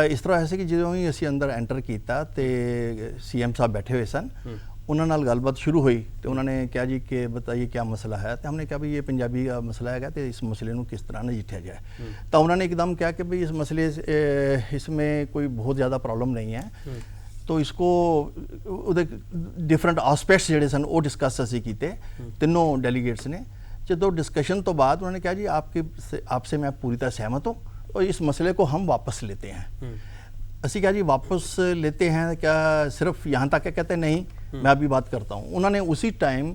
ਇਸ ਤਰ੍ਹਾਂ ਐਸੇ ਕਿ ਜਦੋਂ ਹੀ ਅਸੀਂ ਅੰਦਰ ਐਂਟਰ ਕੀਤਾ ਤੇ सीएम ਸਾਹਿਬ बैठे हुए सन, ਉਹਨਾਂ ਨਾਲ ਗੱਲਬਾਤ शुरू हुई तो उन्होंने कहा जी कि बताइए क्या मसला है। तो हमने कहा भाई ये पंजाबी का मसला है, तो इस मसले को किस तरह नजिठिया जाए। तो उन्होंने एकदम कहा कि भाई इस मसले इसमें कोई बहुत ज़्यादा प्रॉब्लम नहीं है, तो इसको डिफरेंट आस्पेक्ट्स जोड़े सन वो डिस्कस असी किए तीनों डेलीगेट्स ने। जो डिस्कशन तो बाद उन्होंने कहा जी आपसे मैं पूरी तरह सहमत हूँ और इस मसले को हम वापस लेते हैं। असी क्या जी वापस लेते हैं, क्या सिर्फ यहाँ तक कहते नहीं, मैं अभी बात करता हूँ। उन्होंने उसी टाइम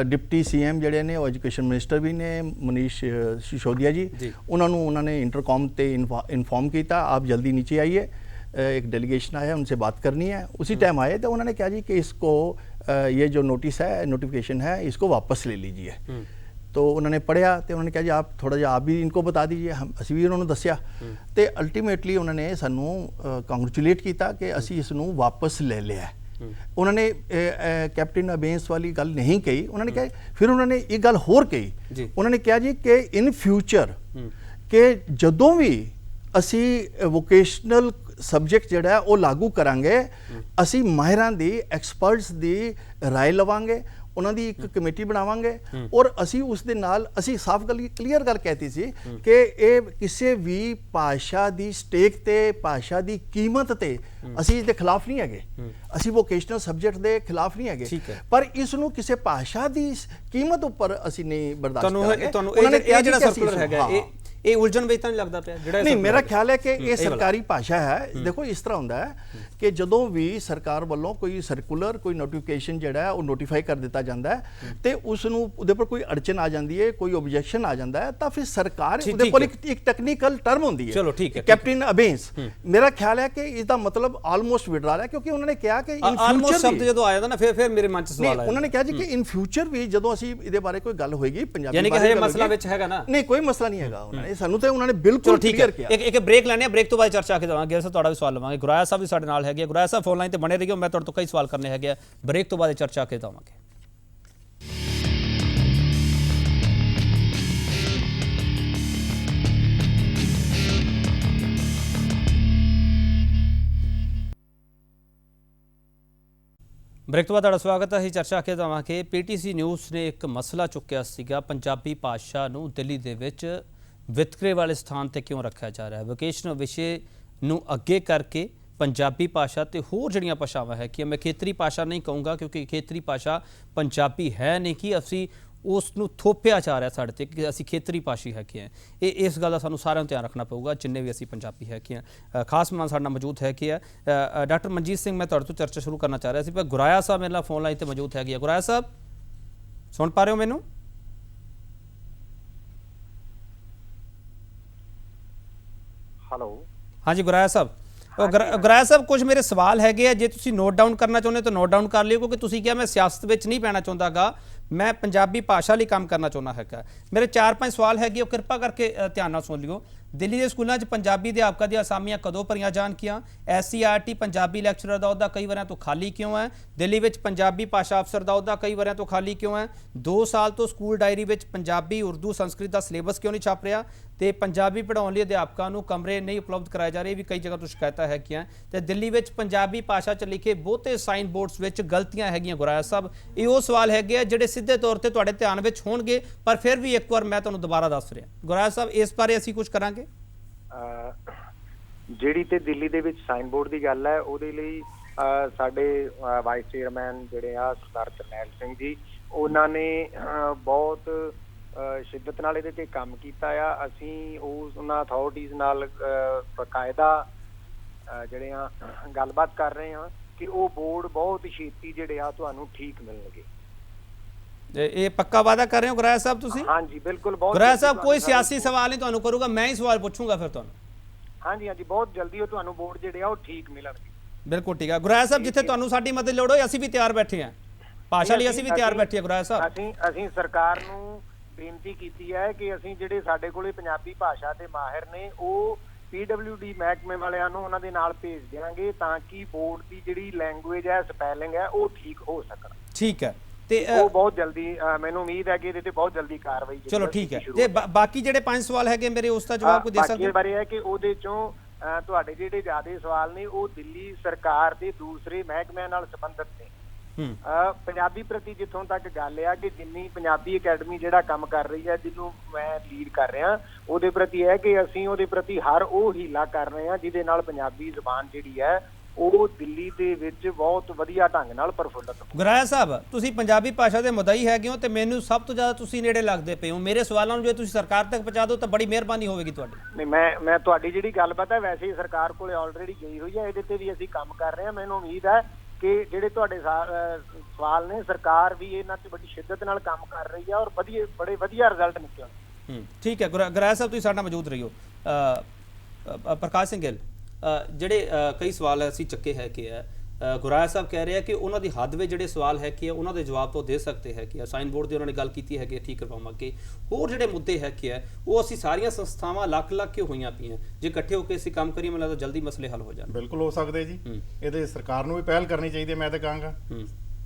डिप्टी सीएम जड़े ने और एजुकेशन मिनिस्टर भी ने मनीष सिसोदिया जी, उन्होंने इंटरकॉम ते इन्फॉर्म किया आप जल्दी नीचे आइए, एक डेलीगेशन आया उनसे बात करनी है। उसी टाइम आए तो उन्होंने कहा जी कि इसको ये जो नोटिस है, नोटिफिकेशन है, इसको वापस ले लीजिए। तो उन्होंने पढ़िया तो उन्होंने कहा जी आप थोड़ा जिहा आप भी इनको बता दीजिए, हम असी भी उन्होंने दसिया तो अल्टीमेटली उन्होंने सानू कांग्रेचुलेट किया कि असी इसनू वापस ले लिया। उन्होंने कैप्टन अबेंस वाली गल नहीं कही, उन्होंने कहा फिर उन्होंने एक गल होर कही, उन्होंने कहा जी कि इन फ्यूचर के जदों भी असी वोकेशनल सबजैक्ट जिहड़ा वो लागू करांगे, असी माहिरां दी एक्सपर्ट्स दी राय लवांगे, उन्होंने एक कमेटी बनावांगे और असी उस दे नाल असी साफ गल क्लीयर गल कहती सी कि ये किसी भी भाषा दी स्टेक ते भाषा दी कीमत ते असी इसके खिलाफ नहीं है, असी वोकेशनल सबजैक्ट दे खिलाफ नहीं है, पर इसनू किसी भाषा दी कीमत उपर असी नहीं बर्दाश्त करेंगे। उन्होंने कहा जिहड़ा सर्कुलर हैगा ਇਹ ਉਲਝਣ ਵਿੱਚ ਤਾਂ ਨਹੀਂ ਲੱਗਦਾ ਪਿਆ ਜਿਹੜਾ ਨਹੀਂ, ਮੇਰਾ ਖਿਆਲ ਹੈ ਕਿ ਇਹ ਸਰਕਾਰੀ ਭਾਸ਼ਾ ਹੈ। ਦੇਖੋ ਇਸ ਤਰ੍ਹਾਂ ਹੁੰਦਾ ਹੈ ਕਿ ਜਦੋਂ ਵੀ ਸਰਕਾਰ ਵੱਲੋਂ ਕੋਈ ਸਰਕੂਲਰ ਕੋਈ ਨੋਟੀਫਿਕੇਸ਼ਨ ਜਿਹੜਾ ਹੈ ਉਹ ਨੋਟੀਫਾਈ ਕਰ ਦਿੱਤਾ ਜਾਂਦਾ ਹੈ ਤੇ ਉਸ ਨੂੰ ਉਹਦੇ ਪਰ ਕੋਈ ਅੜਚਨ ਆ ਜਾਂਦੀ ਹੈ, ਕੋਈ ਓਬਜੈਕਸ਼ਨ ਆ ਜਾਂਦਾ ਹੈ, ਤਾਂ ਫਿਰ ਸਰਕਾਰ ਉਹਦੇ ਕੋਲ ਇੱਕ ਟੈਕਨੀਕਲ ਟਰਮ ਹੁੰਦੀ ਹੈ। ਚਲੋ ਠੀਕ ਹੈ, ਕੈਪਟਨ ਅਬੇਂਸ। ਮੇਰਾ ਖਿਆਲ ਹੈ ਕਿ ਇਸ ਦਾ ਮਤਲਬ ਆਲਮੋਸਟ ਵਿਡਰਾ ਹੈ, ਕਿਉਂਕਿ ਉਹਨਾਂ ਨੇ ਕਿਹਾ ਕਿ ਇਨ ਫਿਊਚਰ ਸ਼ਬਦ ਜਦੋਂ ਆਇਆ ਨਾ ਫਿਰ ਮੇਰੇ ਮਨ 'ਚ ਸਵਾਲ ਆਇਆ। ਉਹਨਾਂ ਨੇ ਕਿਹਾ ਜੀ ਕਿ ਇਨ ਫਿਊਚਰ ਵੀ ਜਦੋਂ ਅਸੀਂ ਇਹਦੇ ਬਾਰੇ ਕੋਈ ਗੱਲ ਹੋਏਗੀ ਪੰਜਾਬੀ ਯਾਨੀ ਕਿ ਹਜੇ ਮਸਲਾ ਵਿੱਚ ਹੈਗਾ ਨਾ? ਨਹੀਂ, ਕੋਈ ਮਸਲਾ ਨਹੀਂ ਹੈਗਾ। ਉਹਨਾਂ ਨੇ ਸਾਨੂੰ ਤੇ ਉਹਨਾਂ ਨੇ ਬਿਲਕੁਲ ਕਲੀਅਰ ਕੀਤਾ। ਇੱਕ ਬ੍ਰੇਕ ਲੈਣੇ ਆ, ਬ੍ਰੇਕ ਤੋਂ ਬਾਅਦ ਚਰਚਾ ਕੇ ਦਵਾਂਗੇ। ਸਰ ਤੁਹਾਡਾ ਵੀ ਸਵਾਲ ਲਵਾਂਗੇ। ਗੁਰਾਇਆ ਸਾਹਿਬ ਵੀ ਸਾਡੇ ਨਾਲ ਹੈਗੇ। ਗੁਰਾਇਆ ਸਾਹਿਬ ਫੋਨ ਲਾਈਨ ਤੇ ਬਣੇ ਰਹੀਓ, ਮੈਂ ਤੁਹਾਡੇ ਤੋਂ ਕਈ ਸਵਾਲ ਕਰਨੇ ਹੈਗੇ ਆ। ਬ੍ਰੇਕ ਤੋਂ ਬਾਅਦ ਚਰਚਾ ਕੇ ਦਵਾਂਗੇ। ਬ੍ਰੇਕ ਤੋਂ ਬਾਅਦ ਤੁਹਾਡਾ ਸਵਾਗਤ ਹੈ। ਅਸੀਂ ਚਰਚਾ ਕੇ ਦਵਾਂਗੇ। ਪੀਟੀਸੀ ਨਿਊਜ਼ ਨੇ ਇੱਕ ਮਸਲਾ ਚੁੱਕਿਆ ਸੀਗਾ, ਪੰਜਾਬੀ ਭਾਸ਼ਾ ਨੂੰ ਦਿੱਲੀ ਦੇ ਵਿੱਚ ਵਿਤਕਰੇ ਵਾਲੇ ਸਥਾਨ ਤੇ ਕਿਉਂ ਰੱਖਿਆ ਜਾ ਰਿਹਾ ਹੈ। ਵੋਕੇਸ਼ਨਲ ਵਿਸ਼ੇ ਨੂੰ ਅੱਗੇ ਕਰਕੇ ਪੰਜਾਬੀ ਭਾਸ਼ਾ ਤੇ ਹੋਰ ਜਿਹੜੀਆਂ ਭਾਸ਼ਾਵਾਂ ਹੈ ਕਿ ਮੈਂ ਖੇਤਰੀ ਭਾਸ਼ਾ ਨਹੀਂ ਕਹੂੰਗਾ, ਕਿਉਂਕਿ ਖੇਤਰੀ ਭਾਸ਼ਾ ਪੰਜਾਬੀ ਹੈ ਨਹੀਂ, ਕਿ ਅਸੀਂ ਉਸ ਨੂੰ ਥੋਪਿਆ ਜਾ ਰਿਹਾ ਸਾਡੇ ਤੇ ਕਿ ਅਸੀਂ ਖੇਤਰੀ ਭਾਸ਼ੀ ਹੈਗੇ ਹਾਂ। ਇਸ ਗੱਲ ਦਾ ਸਾਨੂੰ ਸਾਰਿਆਂ ਨੂੰ ਧਿਆਨ ਰੱਖਣਾ ਪਊਗਾ, ਜਿੰਨੇ ਵੀ ਅਸੀਂ ਪੰਜਾਬੀ ਹੈਗੇ ਹਾਂ। ਖਾਸ ਮਹਿਮਾਨ ਸਾਡੇ ਨਾਲ ਮੌਜੂਦ ਹੈਗੇ ਆ ਡਾਕਟਰ ਮਨਜੀਤ ਸਿੰਘ। ਮੈਂ ਤੁਹਾਡੇ ਤੋਂ ਚਰਚਾ ਸ਼ੁਰੂ ਕਰਨਾ ਚਾਹ ਰਿਹਾ ਸੀ, ਪਰ ਗੁਰਾਇਆ ਸਾਹਿਬ ਮੇਰੇ ਨਾਲ ਫੋਨ ਲਾਈਨ ਤੇ ਮੌਜੂਦ ਹੈਗੇ ਆ। ਗੁਰਾਇਆ ਸਾਹਿਬ ਸੁਣ ਪਾ ਰਹੇ ਹੋ ਮੈਨੂੰ? ਹੈਲੋ, ਹਾਂਜੀ ਗੁਰਾਇਆ ਸਾਹਿਬ। ਗੁਰਾਇਆ ਸਾਹਿਬ, ਕੁਝ ਮੇਰੇ ਸਵਾਲ ਹੈਗੇ ਆ, ਜੇ ਤੁਸੀਂ ਨੋਟ ਡਾਊਨ ਕਰਨਾ ਚਾਹੁੰਦੇ ਤਾਂ ਨੋਟ ਡਾਊਨ ਕਰ ਲਿਓ, ਕਿਉਂਕਿ ਤੁਸੀਂ ਕਿਹਾ ਮੈਂ ਸਿਆਸਤ ਵਿੱਚ ਨਹੀਂ ਪੈਣਾ ਚਾਹੁੰਦਾਗਾ, ਮੈਂ ਪੰਜਾਬੀ ਭਾਸ਼ਾ ਲਈ ਕੰਮ ਕਰਨਾ ਚਾਹੁੰਦਾ ਹੈਗਾ। ਮੇਰੇ 4-5 ਸਵਾਲ ਹੈਗੇ, ਉਹ ਕਿਰਪਾ ਕਰਕੇ ਧਿਆਨ ਨਾਲ ਸੁਣ ਲਿਓ। ਦਿੱਲੀ ਦੇ ਸਕੂਲਾਂ 'ਚ ਪੰਜਾਬੀ ਅਧਿਆਪਕਾਂ ਦੀਆਂ ਅਸਾਮੀਆਂ ਕਦੋਂ ਭਰੀਆਂ ਜਾਣਗੀਆਂ? SCRT ਪੰਜਾਬੀ ਲੈਕਚਰਰ ਦਾ ਅਹੁਦਾ ਕਈ ਵਾਰਿਆਂ ਤੋਂ ਖਾਲੀ ਕਿਉਂ ਹੈ? ਦਿੱਲੀ ਵਿੱਚ ਪੰਜਾਬੀ ਭਾਸ਼ਾ ਅਫਸਰ ਦਾ ਅਹੁਦਾ ਕਈ ਵਾਰਿਆਂ ਤੋਂ ਖਾਲੀ ਕਿਉਂ ਹੈ? 2 ਸਾਲ ਤੋਂ ਸਕੂਲ ਡਾਇਰੀ ਵਿੱਚ ਪੰਜਾਬੀ, ਉਰਦੂ, ਸੰਸਕ੍ਰਿਤ ਦਾ ਸਿਲੇਬਸ ਕਿਉਂ ਨਹੀਂ ਛਪ ਰਿਹਾ? ਤੇ ਪੰਜਾਬੀ ਪੜ੍ਹਾਉਣ ਲਈ ਅਧਿਆਪਕਾਂ ਨੂੰ ਕਮਰੇ ਨਹੀਂ ਉਪਲਬਧ ਕਰਾਏ ਜਾ ਰਹੇ, ਵੀ ਕਈ ਜਗ੍ਹਾ ਤੋਂ ਸ਼ਿਕਾਇਤਾਂ ਹੈਗੀਆਂ। ਤੇ ਦਿੱਲੀ ਵਿੱਚ ਪੰਜਾਬੀ ਭਾਸ਼ਾ 'ਚ ਲਿਖੇ ਬਹੁਤੇ ਸਾਈਨ ਬੋਰਡਸ ਵਿੱਚ ਗਲਤੀਆਂ ਹੈਗੀਆਂ। ਗੁਰਾਇਆ ਸਾਹਿਬ, ਇਹ ਉਹ ਸਵਾਲ ਹੈਗੇ ਆ ਜਿਹੜੇ ਸਿੱਧੇ ਤੌਰ ਤੇ ਤੁਹਾਡੇ ਧਿਆਨ ਵਿੱਚ ਹੋਣਗੇ, ਪਰ ਫਿਰ ਵੀ ਇੱਕ ਵਾਰ ਮੈਂ ਤੁਹਾਨੂੰ ਦੁਬਾਰਾ ਦੱਸ ਰਿਹਾ। ਗੁਰਾਇਆ ਸਾਹਿਬ, ਇਸ ਬਾਰੇ ਅਸੀਂ ਕੁਝ ਕਰਾਂਗੇ। ਜਿਹੜੀ ਤੇ ਦਿੱਲੀ ਦੇ ਵਿੱਚ ਸਾਈਨ ਬੋਰਡ ਦੀ ਗੱਲ ਹੈ, ਉਹਦੇ ਲਈ ਸਾਡੇ ਵਾਈਸ ਚੇਅਰਮੈਨ ਜਿਹੜੇ ਆ ਸਰਦਾਰ ਕਰਨੈਲ ਸਿੰਘ ਜੀ, ਉਹਨਾਂ ਨੇ ਬਹੁਤ ਸ਼ਿੱਦਤ ਨਾਲ ਇਹਦੇ ਤੇ ਕੰਮ ਕੀਤਾ ਆ। ਅਸੀਂ ਉਹਨਾਂ ਅਥਾਰਟੀਜ਼ ਨਾਲ ਬਕਾਇਦਾ ਜਿਹੜੇ ਆ ਗੱਲਬਾਤ ਕਰ ਰਹੇ ਹਾਂ ਕਿ ਉਹ ਬੋਰਡ ਬਹੁਤ ਛੇਤੀ ਜਿਹੜੇ ਆ ਤੁਹਾਨੂੰ ਠੀਕ ਮਿਲਣਗੇ। ਇਹ ਪੱਕਾ ਵਾਅਦਾ ਕਰ ਰਹੇ ਹੋ ਗੁਰਾਇਆ ਸਾਹਿਬ ਤੁਸੀਂ? ਹਾਂਜੀ ਬਿਲਕੁਲ। ਬਹੁਤ ਗੁਰਾਇਆ ਸਾਹਿਬ, ਕੋਈ ਸਿਆਸੀ ਸਵਾਲ ਨਹੀਂ ਤੁਹਾਨੂੰ ਕਰੂਗਾ, ਮੈਂ ਹੀ ਸਵਾਲ ਪੁੱਛੂੰਗਾ ਫਿਰ ਤੁਹਾਨੂੰ। ਹਾਂਜੀ, ਬਹੁਤ ਜਲਦੀ ਉਹ ਤੁਹਾਨੂੰ ਬੋਰਡ ਜਿਹੜੇ ਆ ਉਹ ਠੀਕ ਮਿਲਣਗੇ। ਬਿਲਕੁਲ ਠੀਕ ਹੈ ਗੁਰਾਇਆ ਸਾਹਿਬ, ਜਿੱਥੇ ਤੁਹਾਨੂੰ ਸਾਡੀ ਮਦਦ ਲੋੜ ਹੋਏ ਅਸੀਂ ਵੀ ਤਿਆਰ ਬੈਠੇ ਹਾਂ, ਭਾਸ਼ਾ ਲਈ ਅਸੀਂ ਵੀ ਤਿਆਰ ਬੈਠੇ ਹਾਂ। ਗੁਰਾਇਆ ਸਾਹਿਬ, ਅਸੀਂ ਸਰਕਾਰ ਨੂੰ ਬੇਨਤੀ ਕੀਤੀ ਹੈ ਕਿ ਅਸੀਂ ਜਿਹੜੇ ਸਾਡੇ ਕੋਲੇ ਪੰਜਾਬੀ ਭਾਸ਼ਾ ਦੇ ਮਾਹਿਰ ਨੇ ਉਹ PWD ਮਹਿਕਮੇ ਵਾਲਿਆਂ ਨੂੰ ਉਹਨਾਂ ਦੇ ਨਾਲ ਭੇਜ ਦੇਵਾਂਗੇ, ਤਾਂ ਕਿ ਬੋਰਡ ਦੀ ਜਿਹੜੀ ਲੈਂਗੁਏਜ ਹੈ, ਸਪੈਲਿੰਗ ਹੈ, ਉਹ ਠੀਕ ਹੋ ਸਕਣ। ਠੀਕ ਹੈ, ਤੇ ਉਹ ਬਹੁਤ ਜਲਦੀ, ਮੈਨੂੰ ਉਮੀਦ ਹੈ ਕਿ ਇਹਦੇ ਤੇ ਬਹੁਤ ਜਲਦੀ ਕਾਰਵਾਈ। ਚਲੋ ਠੀਕ ਹੈ। ਤੇ ਬਾਕੀ ਜਿਹੜੇ 5 ਸਵਾਲ ਹੈਗੇ ਮੇਰੇ, ਉਸ ਦਾ ਜਵਾਬ ਕੋਈ ਦੇ ਸਕਦੇ? ਬਾਕੀ ਬਾਰੇ ਹੈ ਕਿ ਉਹਦੇ ਚੋਂ ਤੁਹਾਡੇ ਜਿਹੜੇ ਜ਼ਿਆਦਾ ਸਵਾਲ ਨੇ ਉਹ ਦਿੱਲੀ ਸਰਕਾਰ ਦੇ ਦੂਸਰੇ ਮਹਿਕਮਿਆਂ ਨਾਲ ਸੰਬੰਧਿਤ ਨੇ। ਪੰਜਾਬੀ ਪ੍ਰਤੀ ਜਿੱਥੋਂ ਤੱਕ ਗੱਲ ਆ ਕਿ ਜਿੰਨੀ ਪੰਜਾਬੀ ਅਕੈਡਮੀ ਜਿਹੜਾ ਕੰਮ ਕਰ ਰਹੀ ਹੈ, ਜਿਹਨੂੰ ਮੈਂ ਲੀਡ ਕਰ ਰਿਹਾ, ਉਹਦੇ ਪ੍ਰਤੀ ਹੈ ਕਿ ਅਸੀਂ ਉਹਦੇ ਪ੍ਰਤੀ ਹਰ ਉਹ ਹੀਲਾ ਕਰ ਰਹੇ ਹਾਂ ਜਿਹਦੇ ਨਾਲ ਪੰਜਾਬੀ ਜ਼ੁਬਾਨ ਜਿਹੜੀ ਹੈ ਉਹ ਦਿੱਲੀ ਦੇ ਵਿੱਚ ਬਹੁਤ ਵਧੀਆ ਢੰਗ ਨਾਲ ਪ੍ਰਫੁੱਲਤ ਹੋ। ਗੁਰਾਇਆ ਸਾਹਿਬ, ਤੁਸੀਂ ਪੰਜਾਬੀ ਭਾਸ਼ਾ ਦੇ ਮੁਦਈ ਹੈਗੇ ਹੋ ਤੇ ਮੈਨੂੰ ਸਭ ਤੋਂ ਜ਼ਿਆਦਾ ਤੁਸੀਂ ਨੇੜੇ ਲੱਗਦੇ ਪਏ ਹੋ। ਮੇਰੇ ਸਵਾਲਾਂ ਨੂੰ ਜੇ ਤੁਸੀਂ ਸਰਕਾਰ ਤੱਕ ਪਹੁੰਚਾ ਦਿਓ ਤਾਂ ਬੜੀ ਮਿਹਰਬਾਨੀ ਹੋਵੇਗੀ ਤੁਹਾਡੀ। ਨਹੀਂ, ਮੈਂ ਤੁਹਾਡੀ ਜਿਹੜੀ ਗੱਲਬਾਤ ਹੈ ਵੈਸੇ ਹੀ ਸਰਕਾਰ ਕੋਲੇ ਆਲਰੇਡੀ ਗਈ ਹੋਈ ਹੈ, ਇਹਦੇ ਤੇ ਵੀ ਅਸੀਂ ਕੰਮ ਕਰ ਰਹੇ ਹਾਂ। ਮੈਨੂੰ ਉਮੀਦ ਹੈ ਕਿ ਜਿਹੜੇ ਤੁਹਾਡੇ ਸਵਾਲ ਨੇ, ਸਰਕਾਰ ਵੀ ਇਹਨਾਂ ਤੇ ਬੜੀ ਸ਼ਿੱਦਤ ਨਾਲ ਕੰਮ ਕਰ ਰਹੀ ਹੈ ਔਰ ਬੜੇ ਵਧੀਆ ਰਿਜ਼ਲਟ ਨਿਕਲਣ। ਠੀਕ ਹੈ ਗੁਰਾਇਆ ਸਾਹਿਬ, ਤੁਸੀਂ ਸਾਡੇ ਨਾਲ ਮੌਜੂਦ ਰਹੀਓ। ਪ੍ਰਕਾਸ਼ ਸਿੰਘ ਗਿੱਲ, ਜਿਹੜੇ ਕਈ ਸਵਾਲ ਅਸੀਂ ਚੱਕੇ ਹੈ ਕਿ ਗੁਰਾਇਆ ਸਾਹਿਬ ਕਹਿ ਰਹੇ ਆ ਕਿ ਉਹਨਾਂ ਦੀ ਹੱਦ ਵਿੱਚ ਜਿਹੜੇ ਸਵਾਲ ਹੈ ਕਿ ਉਹਨਾਂ ਦੇ ਜਵਾਬ ਤੋਂ ਦੇ ਸਕਦੇ ਹੈ ਕਿ ਸਾਈਨ ਬੋਰਡ ਦੀ ਉਹਨਾਂ ਨੇ ਗੱਲ ਕੀਤੀ ਹੈ ਕਿ ਠੀਕ ਕਰਵਾਵਾਂਗੇ। ਹੋਰ ਜਿਹੜੇ ਮੁੱਦੇ ਹੈ ਕਿ ਉਹ ਅਸੀਂ ਸਾਰੀਆਂ ਸੰਸਥਾਵਾਂ ਲੱਖ ਕੇ ਹੋਈਆਂ ਪਈਆਂ, ਜੇ ਇਕੱਠੇ ਹੋ ਕੇ ਅਸੀਂ ਕੰਮ ਕਰੀਏ ਮੈਨੂੰ ਲੱਗਦਾ ਜਲਦੀ ਮਸਲੇ ਹੱਲ ਹੋ ਜਾਣ। ਬਿਲਕੁਲ ਹੋ ਸਕਦੇ ਜੀ। ਇਹਦੇ ਸਰਕਾਰ ਨੂੰ ਵੀ ਪਹਿਲ ਕਰਨੀ ਚਾਹੀਦੀ ਹੈ। ਮੈਂ ਤਾਂ ਕਹਾਂਗਾ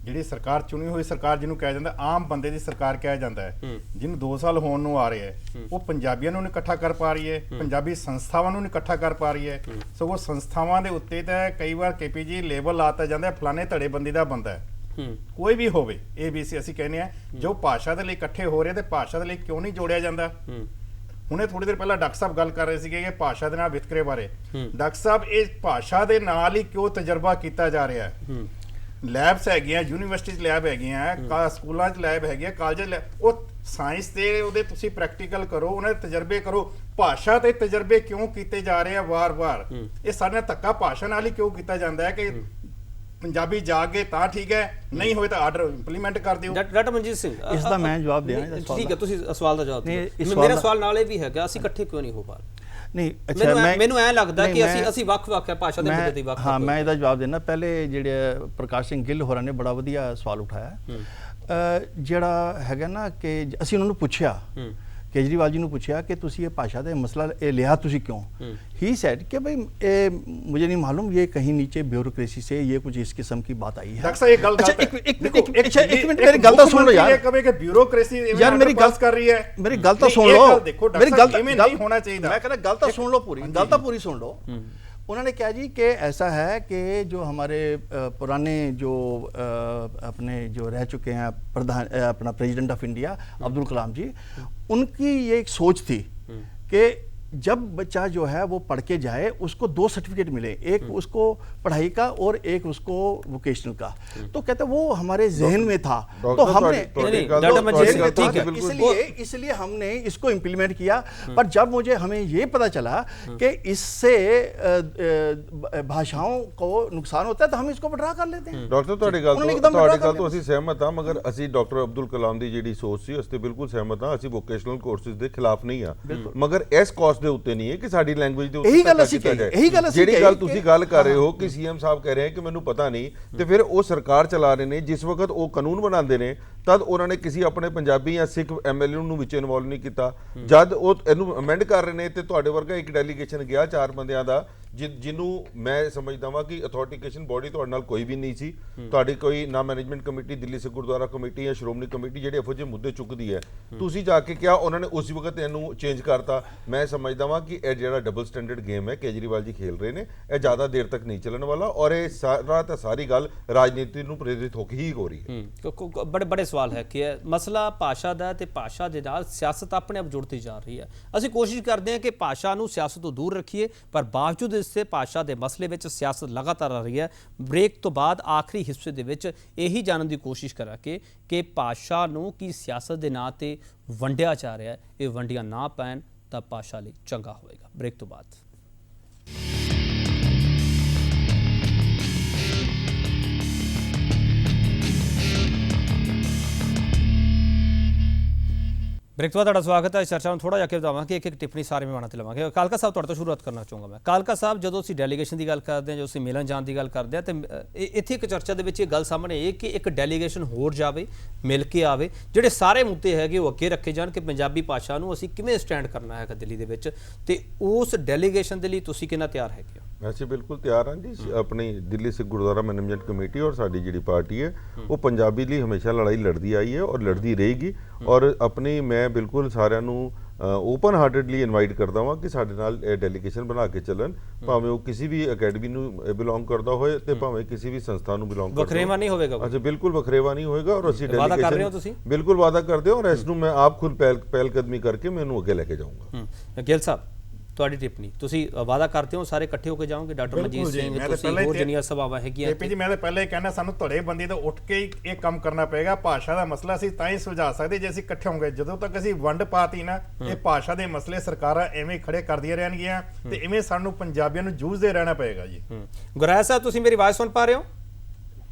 ਜਿਹੜੀ ਸਰਕਾਰ ਚੁਣੀ ਹੋਈ ਸਰਕਾਰ, ਜਿਹਨੂੰ ਕਿਹਾ ਜਾਂਦਾ ਆਮ ਬੰਦੇ ਦੀ ਸਰਕਾਰ ਕਿਹਾ ਜਾਂਦਾ ਹੈ, ਜਿਹਨੂੰ 2 ਸਾਲ ਹੋਣ ਨੂੰ ਆ ਰਹੇ ਹੈ, ਉਹ ਪੰਜਾਬੀਆਂ ਨੂੰ ਨਹੀਂ ਇਕੱਠਾ ਕਰ ਪਾ ਰਹੀ ਹੈ, ਪੰਜਾਬੀ ਸੰਸਥਾਵਾਂ ਨੂੰ ਨਹੀਂ ਇਕੱਠਾ ਕਰ ਪਾ ਰਹੀ ਹੈ। ਸਗੋਂ ਸੰਸਥਾਵਾਂ ਦੇ ਉੱਤੇ ਤਾਂ ਕਈ ਵਾਰ KPG ਲੇਬਲ ਲਾਤਾ ਜਾਂਦਾ ਫਲਾਣੇ ਧੜੇ ਬੰਦੀ ਦਾ ਬੰਦਾ ਹੈ। ਕੋਈ ਵੀ ਹੋਵੇ, ABC ਅਸੀਂ ਕਹਿੰਦੇ ਆ ਜੋ ਭਾਸ਼ਾ ਦੇ ਲਈ ਇਕੱਠੇ ਹੋ ਰਹੇ ਤੇ ਭਾਸ਼ਾ ਦੇ ਲਈ ਕਿਉਂ ਨਹੀਂ ਜੋੜਿਆ ਜਾਂਦਾ? ਹੁਣੇ ਥੋੜੀ ਦੇਰ ਪਹਿਲਾਂ ਡਾਕਟਰ ਸਾਹਿਬ ਗੱਲ ਕਰ ਰਹੇ ਸੀਗੇ ਕਿ ਭਾਸ਼ਾ ਦੇ ਨਾਲ ਵਿਤਕਰੇ ਬਾਰੇ। ਡਾਕਟਰ ਸਾਹਿਬ, ਇਹ ਭਾਸ਼ਾ ਦੇ ਨਾਲ ਹੀ ਕਿਉਂ ਤਜਰਬਾ ਕੀਤਾ ਜਾ ਰਿਹਾ ਹੈ? ਲੈਬਸ ਹੈਗੀਆਂ, ਯੂਨੀਵਰਸਿਟੀ 'ਚ ਲੈਬ ਹੈਗੀਆਂ, ਸਕੂਲਾਂ 'ਚ ਲੈਬ ਹੈਗੀਆਂ, ਕਾਲਜਾਂ 'ਚ ਉਹ ਸਾਇੰਸ ਤੇ ਉਹਦੇ ਤੁਸੀਂ ਪ੍ਰੈਕਟੀਕਲ ਕਰੋ, ਉਹਨਾਂ ਦੇ ਤਜਰਬੇ ਕਰੋ। ਭਾਸ਼ਾ ਤੇ ਤਜਰਬੇ ਕਿਉਂ ਕੀਤੇ ਜਾ ਰਹੇ ਆ ਵਾਰ-ਵਾਰ? ਇਹ ਸਾਡੇ ਨਾਲ ਧੱਕਾ ਭਾਸ਼ਾ ਨਾਲ ਹੀ ਕਿਉਂ ਕੀਤਾ ਜਾਂਦਾ ਹੈ ਕਿ ਪੰਜਾਬੀ ਜਾਗ ਗਏ ਤਾਂ ਠੀਕ ਹੈ, ਨਹੀਂ ਹੋਏ ਤਾਂ ਆਰਡਰ ਇੰਪਲੀਮੈਂਟ ਕਰ ਦਿਓ। ਡਾਕਟਰ ਮਨਜੀਤ ਸਿੰਘ, ਇਸ ਦਾ ਮੈਂ ਜਵਾਬ ਦੇਣਾ ਇਹਦਾ ਸਵਾਲ ਠੀਕ ਹੈ, ਤੁਸੀਂ ਸਵਾਲ ਦਾ ਜਵਾਬ ਨਹੀਂ, ਦਿਓ। ਇਸ ਮੇਰਾ ਦਾ- ਸਵਾਲ ਨਾਲ ਇਹ ਵੀ ਹੈਗਾ, ਅਸੀਂ ਇਕੱਠੇ ਕਿਉਂ ਨਹੀਂ ਹੋ ਪਾ ਰਹੇ? ਨਹੀਂ ਅੱਛਾ, ਮੈਨੂੰ ਐ ਲੱਗਦਾ ਨਹੀਂ, ਕਿ ਅਸੀਂ ਵੱਖ-ਵੱਖ ਹੈ, ਭਾਸ਼ਾ ਦੇ ਮੁੱਦੇ ਤੇ ਵੱਖ। ਹਾਂ, ਮੈਂ ਇਹਦਾ ਜਵਾਬ ਦੇਣਾ। ਪਹਿਲੇ ਜਿਹੜੇ ਪ੍ਰਕਾਸ਼ ਸਿੰਘ ਗਿੱਲ ਹੋਰਾਂ ਨੇ ਬੜਾ ਵਧੀਆ ਸਵਾਲ ਉਠਾਇਆ, ਜਿਹੜਾ ਹੈਗਾ ਨਾ ਕਿ ਅਸੀਂ ਉਹਨਾਂ ਨੂੰ ਪੁੱਛਿਆ, केजरीवाल जी ने पूछा कि तुसी ये भाषा का मसला ये लिया तुसी क्यों? ही सेड कि भाई मुझे नहीं मालूम, ये कहीं नीचे ब्यूरोक्रेसी से ये कुछ इस किस्म की बात आई है। अच्छा एक मिनट मेरी गल तो सुन लो यार। कभी कि ब्यूरोक्रेसी यार मेरी गल कर रही है, मेरी गल तो सुन लो, मेरी गल नहीं होना चाहिए। मैं कह रहा गल तो सुन लो, पूरी गल तो पूरी सुन लो। उन्होंने क्या जी कि ऐसा है कि जो हमारे पुराने जो अपने जो रह चुके हैं प्रधान अपना president of India Abdul Kalam जी, उनकी ये एक सोच थी कि जब बच्चा जो है वो पढ़ के जाए उसको 2 सर्टिफिकेट मिले, एक उसको पढ़ाई का और एक उसको वोकेशनल का। तो कहते वो हमारे जहन में था, तो हमने इसलिए हमने इसको इम्प्लीमेंट किया। पर जब हमें ये पता चला कि इससे भाषाओं को नुकसान होता है तो हम इसको विड्रा कर लेते हैं। डॉक्टर ਤੁਹਾਡੀ ਗੱਲ ਤੋਂ ਅਸੀਂ ਸਹਿਮਤ ਹਾਂ, ਮਗਰ ਅਸੀਂ ਡਾਕਟਰ ਅਬਦੁਲ ਕਲਾਮ ਦੀ ਜਿਹੜੀ ਸੋਚ ਸੀ ਉਸ ਤੇ ਬਿਲਕੁਲ ਸਹਿਮਤ ਹਾਂ। ਅਸੀਂ ਵੋਕੇਸ਼ਨਲ ਕੋਰਸਿਸ ਦੇ ਖਿਲਾਫ ਨਹੀਂ ਆ, ਮਗਰ ਇਸ ਕੋਰਸ ਦੇ ਉੱਤੇ ਨਹੀਂ ਹੈ ਕਿ ਸਾਡੀ ਲੈਂਗੁਏਜ ਦੇ ਉੱਤੇ ਇਹੀ ਗੱਲ ਅਸੀਂ ਜਿਹੜੀ ਗੱਲ ਤੁਸੀਂ ਗੱਲ ਕਰ ਰਹੇ ਹੋ ਕਿ ਸੀਐਮ ਸਾਹਿਬ ਕਹਿ ਰਹੇ ਹੈ ਕਿ ਮੈਨੂੰ ਪਤਾ ਨਹੀਂ, ਤੇ ਫਿਰ ਉਹ ਸਰਕਾਰ ਚਲਾ ਰਹੇ ਨੇ। ਜਿਸ ਵਕਤ ਉਹ ਕਾਨੂੰਨ ਬਣਾਉਂਦੇ ਨੇ ਤਦ ਉਹਨਾਂ ਨੇ ਕਿਸੇ ਆਪਣੇ ਪੰਜਾਬੀ ਜਾਂ ਸਿੱਖ ਐਮਐਲਏ ਨੂੰ ਵਿੱਚ ਇਨਵੋਲਵ ਨਹੀਂ ਕੀਤਾ। ਜਦ ਉਹ ਇਹਨੂੰ ਅਮੈਂਡ ਕਰ ਰਹੇ ਨੇ ਤੇ ਤੁਹਾਡੇ ਵਰਗਾ ਇੱਕ ਡੈਲੀਗੇਸ਼ਨ ਗਿਆ 4 ਬੰਦਿਆਂ ਦਾ, ਜਿਹਨੂੰ ਮੈਂ ਸਮਝਦਾ ਵਾਂ ਕਿ ਅਥਾਰਟੀਕੇਸ਼ਨ ਬੋਡੀ ਤੁਹਾਡੇ ਨਾਲ ਕੋਈ ਵੀ ਨਹੀਂ ਸੀ। ਤੁਹਾਡੀ ਕੋਈ ਨਾ management committee, Delhi Sikh Gurdwara committee ਜਾਂ ਸ਼੍ਰੋਮਣੀ ਕਮੇਟੀ ਜਿਹੜੇ ਇਹੋ ਜਿਹੇ ਮੁੱਦੇ ਚੁੱਕਦੀ ਹੈ, ਤੁਸੀਂ ਜਾ ਕੇ ਕਿਹਾ, ਉਹਨਾਂ ਨੇ ਉਸੇ ਵਕਤ ਇਹਨੂੰ ਚੇਂਜ ਕਰਤਾ। ਮੈਂ ਸਮਝਦਾ ਵਾਂ ਕਿ ਇਹ ਜਿਹੜਾ ਡਬਲ ਸਟੈਂਡਰਡ ਗੇਮ ਹੈ ਕੇਜਰੀਵਾਲ ਜੀ ਖੇਲ ਰਹੇ ਨੇ, ਇਹ ਜ਼ਿਆਦਾ ਦੇਰ ਤੱਕ ਨਹੀਂ ਚੱਲਣ ਵਾਲਾ, ਔਰ ਇਹ ਸਾਰਾ ਤਾਂ ਸਾਰੀ ਗੱਲ ਰਾਜਨੀਤੀ ਨੂੰ ਪ੍ਰੇਰਿਤ ਹੋ ਕੇ ਹੀ ਹੋ ਰਹੀ ਹੈ। ਬੜੇ ਸਵਾਲ ਹੈ ਕਿ ਮਸਲਾ ਭਾਸ਼ਾ ਦਾ ਤੇ ਭਾਸ਼ਾ ਦੇ ਨਾਲ ਸਿਆਸਤ ਆਪਣੇ ਆਪ ਜੁੜਦੀ ਜਾ ਰਹੀ ਹੈ। ਅਸੀਂ ਕੋਸ਼ਿਸ਼ ਕਰਦੇ ਹਾਂ ਕਿ ਭਾਸ਼ਾ ਨੂੰ ਸਿਆਸਤ ਤੋਂ ਦੂਰ ਰੱਖੀਏ, ਪਰ ਬਾਵਜੂਦ ਇਸ ਦੇ ਭਾਸ਼ਾ ਦੇ ਮਸਲੇ ਵਿੱਚ ਸਿਆਸਤ ਲਗਾਤਾਰ ਆ ਰਹੀ ਹੈ। ਬ੍ਰੇਕ ਤੋਂ ਬਾਅਦ ਆਖਰੀ ਹਿੱਸੇ ਦੇ ਵਿੱਚ ਇਹੀ ਜਾਣਨ ਦੀ ਕੋਸ਼ਿਸ਼ ਕਰਾਂਗੇ ਕਿ ਭਾਸ਼ਾ ਨੂੰ ਕੀ ਸਿਆਸਤ ਦੇ ਨਾਂ ਤੇ ਵੰਡਿਆ ਜਾ ਰਿਹਾ ਹੈ। ਇਹ ਵੰਡੀਆਂ ਨਾ ਪੈਣ ਤਾਂ ਭਾਸ਼ਾ ਲਈ ਚੰਗਾ ਹੋਵੇਗਾ। ਬ੍ਰੇਕ ਤੋਂ ਬਾਅਦ ਬ੍ਰੇਕ ਤੋਂ ਤੁਹਾਡਾ ਸਵਾਗਤ ਹੈ। ਇਸ ਚਰਚਾ ਨੂੰ ਥੋੜਾ ਜਿਹਾ ਅੱਗੇ ਵਧਾਵਾਂਗੇ, ਇੱਕ ਟਿੱਪਣੀ ਸਾਰੇ ਮਹਿਮਾਨਾਂ ਤੇ ਲਵਾਂਗੇ। ਕਾਲਕਾ ਸਾਹਿਬ ਤੁਹਾਡੇ ਤੋਂ ਸ਼ੁਰੂਆਤ ਕਰਨਾ ਚਾਹੂੰਗਾ ਮੈਂ। ਕਾਲਕਾ ਸਾਹਿਬ, ਜਦੋਂ ਅਸੀਂ ਡੈਲੀਗੇਸ਼ਨ ਦੀ ਗੱਲ ਕਰਦੇ ਹਾਂ, ਜਦੋਂ ਅਸੀਂ ਮਿਲਣ ਜਾਣ ਦੀ ਗੱਲ ਕਰਦੇ ਹਾਂ, ਤੇ ਇੱਥੇ ਇੱਕ ਚਰਚਾ ਦੇ ਵਿੱਚ ਇਹ ਗੱਲ ਸਾਹਮਣੇ ਆਈ ਕਿ ਇੱਕ ਡੈਲੀਗੇਸ਼ਨ ਹੋਰ ਜਾਵੇ, ਮਿਲ ਕੇ ਆਵੇ, ਜਿਹੜੇ ਸਾਰੇ ਮੁੱਦੇ ਹੈਗੇ ਉਹ ਅੱਗੇ ਰੱਖੇ ਜਾਣ ਕਿ ਪੰਜਾਬੀ ਭਾਸ਼ਾ ਨੂੰ ਅਸੀਂ ਕਿਵੇਂ ਸਟੈਂਡ ਕਰਨਾ ਹੈਗਾ ਦਿੱਲੀ ਦੇ ਵਿੱਚ, ਤੇ ਉਸ ਡੈਲੀਗੇਸ਼ਨ ਦੇ ਲਈ ਤੁਸੀਂ ਕਿੰਨਾ ਤਿਆਰ ਹੈਗੇ ਹੋ? ਅਸੀਂ ਬਿਲਕੁਲ ਤਿਆਰ ਹਾਂ ਜੀ। ਆਪਣੀ ਦਿੱਲੀ ਸਿੱਖ ਗੁਰਦੁਆਰਾ ਮੈਨੇਜਮੈਂਟ ਕਮੇਟੀ ਔਰ ਸਾਡੀ ਜਿਹੜੀ ਪਾਰਟੀ ਹੈ ਉਹ ਪੰਜਾਬੀ ਲਈ ਹਮੇਸ਼ਾ ਲੜਾਈ ਲੜਦੀ ਆਈ ਹੈ ਔਰ ਲੜਦੀ ਰਹੇਗੀ। ਔਰ ਆਪਣੀ ਮੈਂ ਬਿਲਕੁਲ ਸਾਰਿਆਂ ਨੂੰ ਓਪਨ ਹਾਰਟਡਲੀ ਇਨਵਾਈਟ ਕਰਦਾ ਹਾਂ ਕਿ ਸਾਡੇ ਨਾਲ ਇਹ ਡੈਲੀਗੇਸ਼ਨ ਬਣਾ ਕੇ ਚੱਲਣ, ਭਾਵੇਂ ਉਹ ਕਿਸੇ ਵੀ ਅਕੈਡਮੀ ਨੂੰ ਬਿਲੋਂਗ ਕਰਦਾ ਹੋਏ ਤੇ ਭਾਵੇਂ ਕਿਸੇ ਵੀ ਸੰਸਥਾ ਨੂੰ ਬਿਲੋਂਗ ਕਰਦਾ ਹੋਵੇ। ਵਖਰੇਵਾ ਨਹੀਂ ਹੋਵੇਗਾ? ਅੱਛਾ, ਬਿਲਕੁਲ ਵਖਰੇਵਾ ਨਹੀਂ ਹੋਏਗਾ। ਔਰ ਅਸੀਂ ਵਾਅਦਾ ਕਰ ਰਹੇ ਹੋ ਤੁਸੀਂ? ਬਿਲਕੁਲ ਵਾਅਦਾ ਕਰਦੇ ਹਾਂ ਔਰ ਇਸ ਨੂੰ ਮੈਂ ਆਪ ਖੁਦ ਪਹਿਲ ਕਦਮੀ ਕਰਕੇ ਮੈਨੂੰ ਅੱਗੇ ਲੈ ਕੇ ਜਾਊਂਗਾ। ਗਿੱਲ ਸਾਹਿਬ, ਤੁਹਾਡੀ ਟਿੱਪਣੀ, ਤੁਸੀਂ ਵਾਅਦਾ ਕਰਦੇ ਹੋ ਸਾਰੇ ਇਕੱਠੇ ਹੋ ਕੇ ਜਾਓਗੇ? ਡਾਕਟਰ ਮਨਜੀਤ ਸਿੰਘ, ਤੁਸੀਂ ਹੋਰ ਜਿੰਨੀਆਂ ਸਭਾਵਾਂ ਹੈਗੀਆਂ। ਜੀ ਮੈਂ ਤਾਂ ਪਹਿਲਾਂ ਹੀ ਕਹਿਣਾ, ਸਾਨੂੰ ਧੜੇ ਬੰਦੀ ਤੋਂ ਉੱਠ ਕੇ ਇਹ ਕੰਮ ਕਰਨਾ ਪਏਗਾ। ਭਾਸ਼ਾ ਦਾ ਮਸਲਾ ਅਸੀਂ ਤਾਂ ਹੀ ਸੁਲਝਾ ਸਕਦੇ ਜੇ ਅਸੀਂ ਇਕੱਠੇ ਹੋਵਾਂਗੇ। ਜਦੋਂ ਤੱਕ ਅਸੀਂ ਵੰਡ ਪਾਤੀ ਨਾ, ਇਹ ਭਾਸ਼ਾ ਦੇ ਮਸਲੇ ਸਰਕਾਰਾਂ ਐਵੇਂ ਖੜੇ ਕਰਦੀਆਂ ਰਹਿਣਗੀਆਂ ਤੇ ਐਵੇਂ ਸਾਨੂੰ ਪੰਜਾਬੀਆਂ ਨੂੰ ਜੂਝਦੇ ਰਹਿਣਾ ਪਏਗਾ ਜੀ। ਗੁਰਾਇਆ ਸਾਹਿਬ, ਤੁਸੀਂ ਮੇਰੀ ਆਵਾਜ਼ ਸੁਣ ਪਾ ਰਹੇ ਹੋ?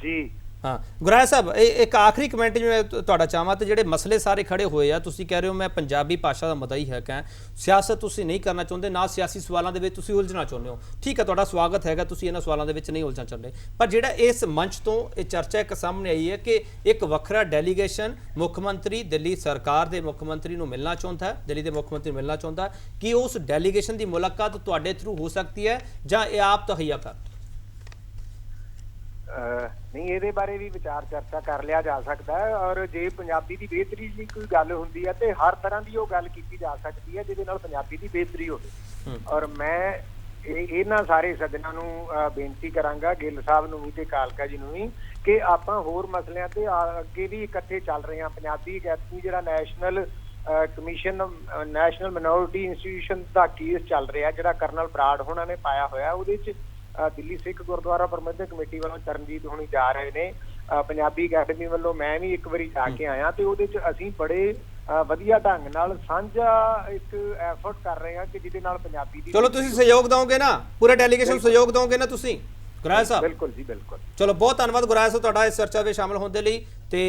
ਜੀ ਹਾਂ ਗੁਰਾਇਆ ਸਾਹਿਬ, ਇੱਕ ਆਖਰੀ ਕਮੈਂਟ ਜਿਵੇਂ ਤੁਹਾਡਾ ਚਾਹਾਂ, ਤੇ ਜਿਹੜੇ ਮਸਲੇ ਸਾਰੇ ਖੜੇ ਹੋਏ ਆ, ਤੁਸੀਂ ਕਹਿ ਰਹੇ ਹੋ ਮੈਂ ਪੰਜਾਬੀ ਭਾਸ਼ਾ ਦਾ ਮੁੱਦਾ ਹੀ ਹੈ ਕਿ ਸਿਆਸਤ ਤੁਸੀਂ ਨਹੀਂ ਕਰਨਾ ਚਾਹੁੰਦੇ, ਨਾ ਸਿਆਸੀ ਸਵਾਲਾਂ ਦੇ ਵਿੱਚ ਤੁਸੀਂ ਉਲਝਣਾ ਚਾਹੁੰਦੇ ਹੋ। ਠੀਕ ਹੈ, ਤੁਹਾਡਾ ਸਵਾਗਤ ਹੈਗਾ, ਤੁਸੀਂ ਇਹਨਾਂ ਸਵਾਲਾਂ ਦੇ ਵਿੱਚ ਨਹੀਂ ਉਲਝਣਾ ਚਾਹੁੰਦੇ। ਪਰ ਜਿਹੜਾ ਇਸ ਮੰਚ ਤੋਂ ਇਹ ਚਰਚਾ ਇੱਕ ਸਾਹਮਣੇ ਆਈ ਹੈ ਕਿ ਇੱਕ ਵੱਖਰਾ ਡੈਲੀਗੇਸ਼ਨ ਮੁੱਖ ਮੰਤਰੀ ਦਿੱਲੀ ਸਰਕਾਰ ਦੇ ਮੁੱਖ ਮੰਤਰੀ ਨੂੰ ਮਿਲਣਾ ਚਾਹੁੰਦਾ ਹੈ, ਦਿੱਲੀ ਦੇ ਮੁੱਖ ਮੰਤਰੀ ਨੂੰ ਮਿਲਣਾ ਚਾਹੁੰਦਾ, ਕਿ ਉਸ ਡੈਲੀਗੇਸ਼ਨ ਦੀ ਮੁਲਾਕਾਤ ਤੁਹਾਡੇ ਥਰੂ ਹੋ ਸਕਦੀ ਹੈ ਜਾਂ ਇਹ ਆਪ ਤਹਈਆ ਕਰ? ਨਹੀਂ, ਇਹਦੇ ਬਾਰੇ ਵੀ ਵਿਚਾਰ ਚਰਚਾ ਕਰ ਲਿਆ ਜਾ ਸਕਦਾ ਹੈ। ਔਰ ਜੇ ਪੰਜਾਬੀ ਦੀ ਬਿਹਤਰੀ ਦੀ ਕੋਈ ਗੱਲ ਹੁੰਦੀ ਹੈ ਤੇ ਹਰ ਤਰ੍ਹਾਂ ਦੀ ਉਹ ਗੱਲ ਕੀਤੀ ਜਾ ਸਕਦੀ ਹੈ ਜਿਹਦੇ ਨਾਲ ਪੰਜਾਬੀ ਦੀ ਬਿਹਤਰੀ ਹੋਵੇ। ਔਰ ਮੈਂ ਇਹਨਾਂ ਸਾਰੇ ਸੱਜਣਾਂ ਨੂੰ ਬੇਨਤੀ ਕਰਾਂਗਾ, ਗਿੱਲ ਸਾਹਿਬ ਨੂੰ ਵੀ ਤੇ ਕਾਲਕਾ ਜੀ ਨੂੰ ਵੀ, ਕਿ ਆਪਾਂ ਹੋਰ ਮਸਲਿਆਂ ਤੇ ਅੱਗੇ ਵੀ ਇਕੱਠੇ ਚੱਲ ਰਹੇ ਹਾਂ। ਪੰਜਾਬੀ ਅਕੈਡਮੀ ਜਿਹੜਾ national commission, national minority institution ਦਾ ਕੇਸ ਚੱਲ ਰਿਹਾ, ਜਿਹੜਾ ਕਰਨਲ ਬਰਾੜ ਹੋਣਾ ਨੇ ਪਾਇਆ ਹੋਇਆ, ਉਹਦੇ 'ਚ ਦਿੱਲੀ ਸਿੱਖ ਗੁਰਦੁਆਰਾ ਪ੍ਰਬੰਧਕ ਕਮੇਟੀ ਵੱਲੋਂ ਚਰਨਜੀਤ ਹੁਣੀ ਜਾ ਰਹੇ ਨੇ ਪੰਜਾਬੀ ਅਕੈਡਮੀ ਵੱਲੋਂ। ਮੈਂ ਵੀ ਇੱਕ ਵਾਰੀ ਜਾ ਕੇ ਆਇਆ ਤੇ ਉਹਦੇ 'ਚ ਅਸੀਂ ਬੜੇ ਵਧੀਆ ਢੰਗ ਨਾਲ ਸਾਂਝਾ ਇੱਕ ਐਫਰਟ ਕਰ ਰਹੇ ਹਾਂ ਕਿ ਜਿਹਦੇ ਨਾਲ ਪੰਜਾਬੀ ਦੀ ਚਲੋ ਤੁਸੀਂ ਸਹਿਯੋਗ ਦਿਓਗੇ ਨਾ, ਪੂਰਾ ਡੈਲੀਗੇਸ਼ਨ ਸਹਿਯੋਗ ਦਿਓਗੇ ਨਾ ਤੁਸੀਂ ਗੁਰਾਇਆ ਸਾਹਿਬ? ਬਿਲਕੁਲ ਜੀ ਬਿਲਕੁਲ। ਚਲੋ ਬਹੁਤ ਧੰਨਵਾਦ ਗੁਰਾਇਆ ਸਾਹਿਬ ਤੁਹਾਡਾ ਇਸ ਚਰਚਾ ਵਿੱਚ ਸ਼ਾਮਲ ਹੋਣ ਦੇ ਲਈ, ਤੇ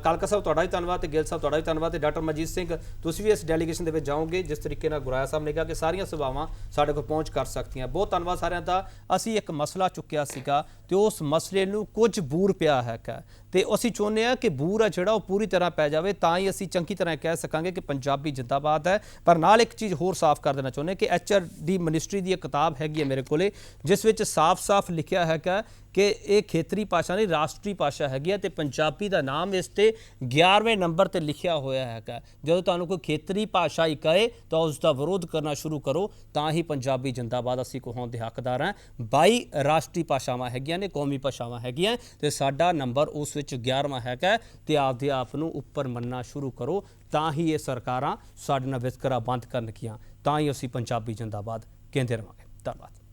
ਕਾਲਕਾ ਸਾਹਿਬ ਤੁਹਾਡਾ ਵੀ ਧੰਨਵਾਦ, ਤੇ ਗਿੱਲ ਸਾਹਿਬ ਤੁਹਾਡਾ ਵੀ ਧੰਨਵਾਦ, ਤੇ ਡਾਕਟਰ ਮਨਜੀਤ ਸਿੰਘ ਤੁਸੀਂ ਵੀ ਇਸ ਡੈਲੀਗੇਸ਼ਨ ਦੇ ਵਿੱਚ ਜਾਓਗੇ। ਜਿਸ ਤਰੀਕੇ ਨਾਲ ਗੁਰਾਇਆ ਸਾਹਿਬ ਨੇ ਕਿਹਾ ਕਿ ਸਾਰੀਆਂ ਸੇਵਾਵਾਂ ਸਾਡੇ ਕੋਲ ਪਹੁੰਚ ਕਰ ਸਕਦੀਆਂ। ਬਹੁਤ ਧੰਨਵਾਦ ਸਾਰਿਆਂ ਦਾ। ਅਸੀਂ ਇੱਕ ਮਸਲਾ ਚੁੱਕਿਆ ਸੀਗਾ ਤੇ ਉਸ ਮਸਲੇ ਨੂੰ ਕੁਝ ਬੂਰ ਪਿਆ ਹੈਗਾ, ਤੇ ਅਸੀਂ ਚਾਹੁੰਦੇ ਹਾਂ ਕਿ ਬੂਰ ਆ ਜਿਹੜਾ ਉਹ ਪੂਰੀ ਤਰ੍ਹਾਂ ਪੈ ਜਾਵੇ, ਤਾਂ ਹੀ ਅਸੀਂ ਚੰਗੀ ਤਰ੍ਹਾਂ ਕਹਿ ਸਕਾਂਗੇ ਕਿ ਪੰਜਾਬੀ ਜਿੰਦਾਬਾਦ ਹੈ। ਪਰ ਨਾਲ ਇੱਕ ਚੀਜ਼ ਹੋਰ ਸਾਫ਼ ਕਰ ਦੇਣਾ ਚਾਹੁੰਦੇ ਕਿ HRD ਮਿਨਿਸਟਰੀ ਦੀ ਇੱਕ ਕਿਤਾਬ ਹੈਗੀ ਹੈ ਮੇਰੇ ਕੋਲੇ, ਜਿਸ ਵਿੱਚ ਸਾਫ਼-ਸਾਫ਼ ਲਿਖਿਆ ਹੈਗਾ ਕਿ ਇਹ ਖੇਤਰੀ ਭਾਸ਼ਾ ਨਹੀਂ ਰਾਸ਼ਟਰੀ ਭਾਸ਼ਾ ਹੈਗੀ ਹੈ, ਤੇ ਪੰਜਾਬੀ ਦਾ ਨਾਮ ਇਸ ਤੇ 11ਵੇਂ ਨੰਬਰ ਤੇ ਲਿਖਿਆ ਹੋਇਆ ਹੈਗਾ। ਜਦੋਂ ਤੁਹਾਨੂੰ ਕੋਈ ਖੇਤਰੀ ਭਾਸ਼ਾ ਹੀ ਕਹੇ ਤਾਂ ਉਸ ਦਾ ਵਿਰੋਧ ਕਰਨਾ ਸ਼ੁਰੂ ਕਰੋ, ਤਾਂ ਹੀ ਪੰਜਾਬੀ ਜਿੰਦਾਬਾਦ ਅਸੀਂ ਕਹਾਉਣ ਦੇ ਹੱਕਦਾਰ ਹਾਂ। 22 ਰਾਸ਼ਟਰੀ ਭਾਸ਼ਾਵਾਂ ਹੈਗੀਆਂ ਨੇ, ਕੌਮੀ ਭਾਸ਼ਾਵਾਂ ਹੈਗੀਆਂ, ਤੇ ਸਾਡਾ ਨੰਬਰ ਉਸ ਵਿੱਚ 11ਵਾਂ ਹੈਗਾ, ਤੇ ਆਪਦੇ ਆਪ ਨੂੰ ਉੱਪਰ ਮੰਨਣਾ ਸ਼ੁਰੂ ਕਰੋ, ਤਾਂ ਹੀ ਇਹ ਸਰਕਾਰਾਂ ਸਾਡੇ ਨਾਲ ਵਿਤਕਰਾ ਬੰਦ ਕਰਨਗੀਆਂ, ਤਾਂ ਹੀ ਅਸੀਂ ਪੰਜਾਬੀ ਜਿੰਦਾਬਾਦ ਕਹਿੰਦੇ ਰਹਾਂਗੇ। ਧੰਨਵਾਦ।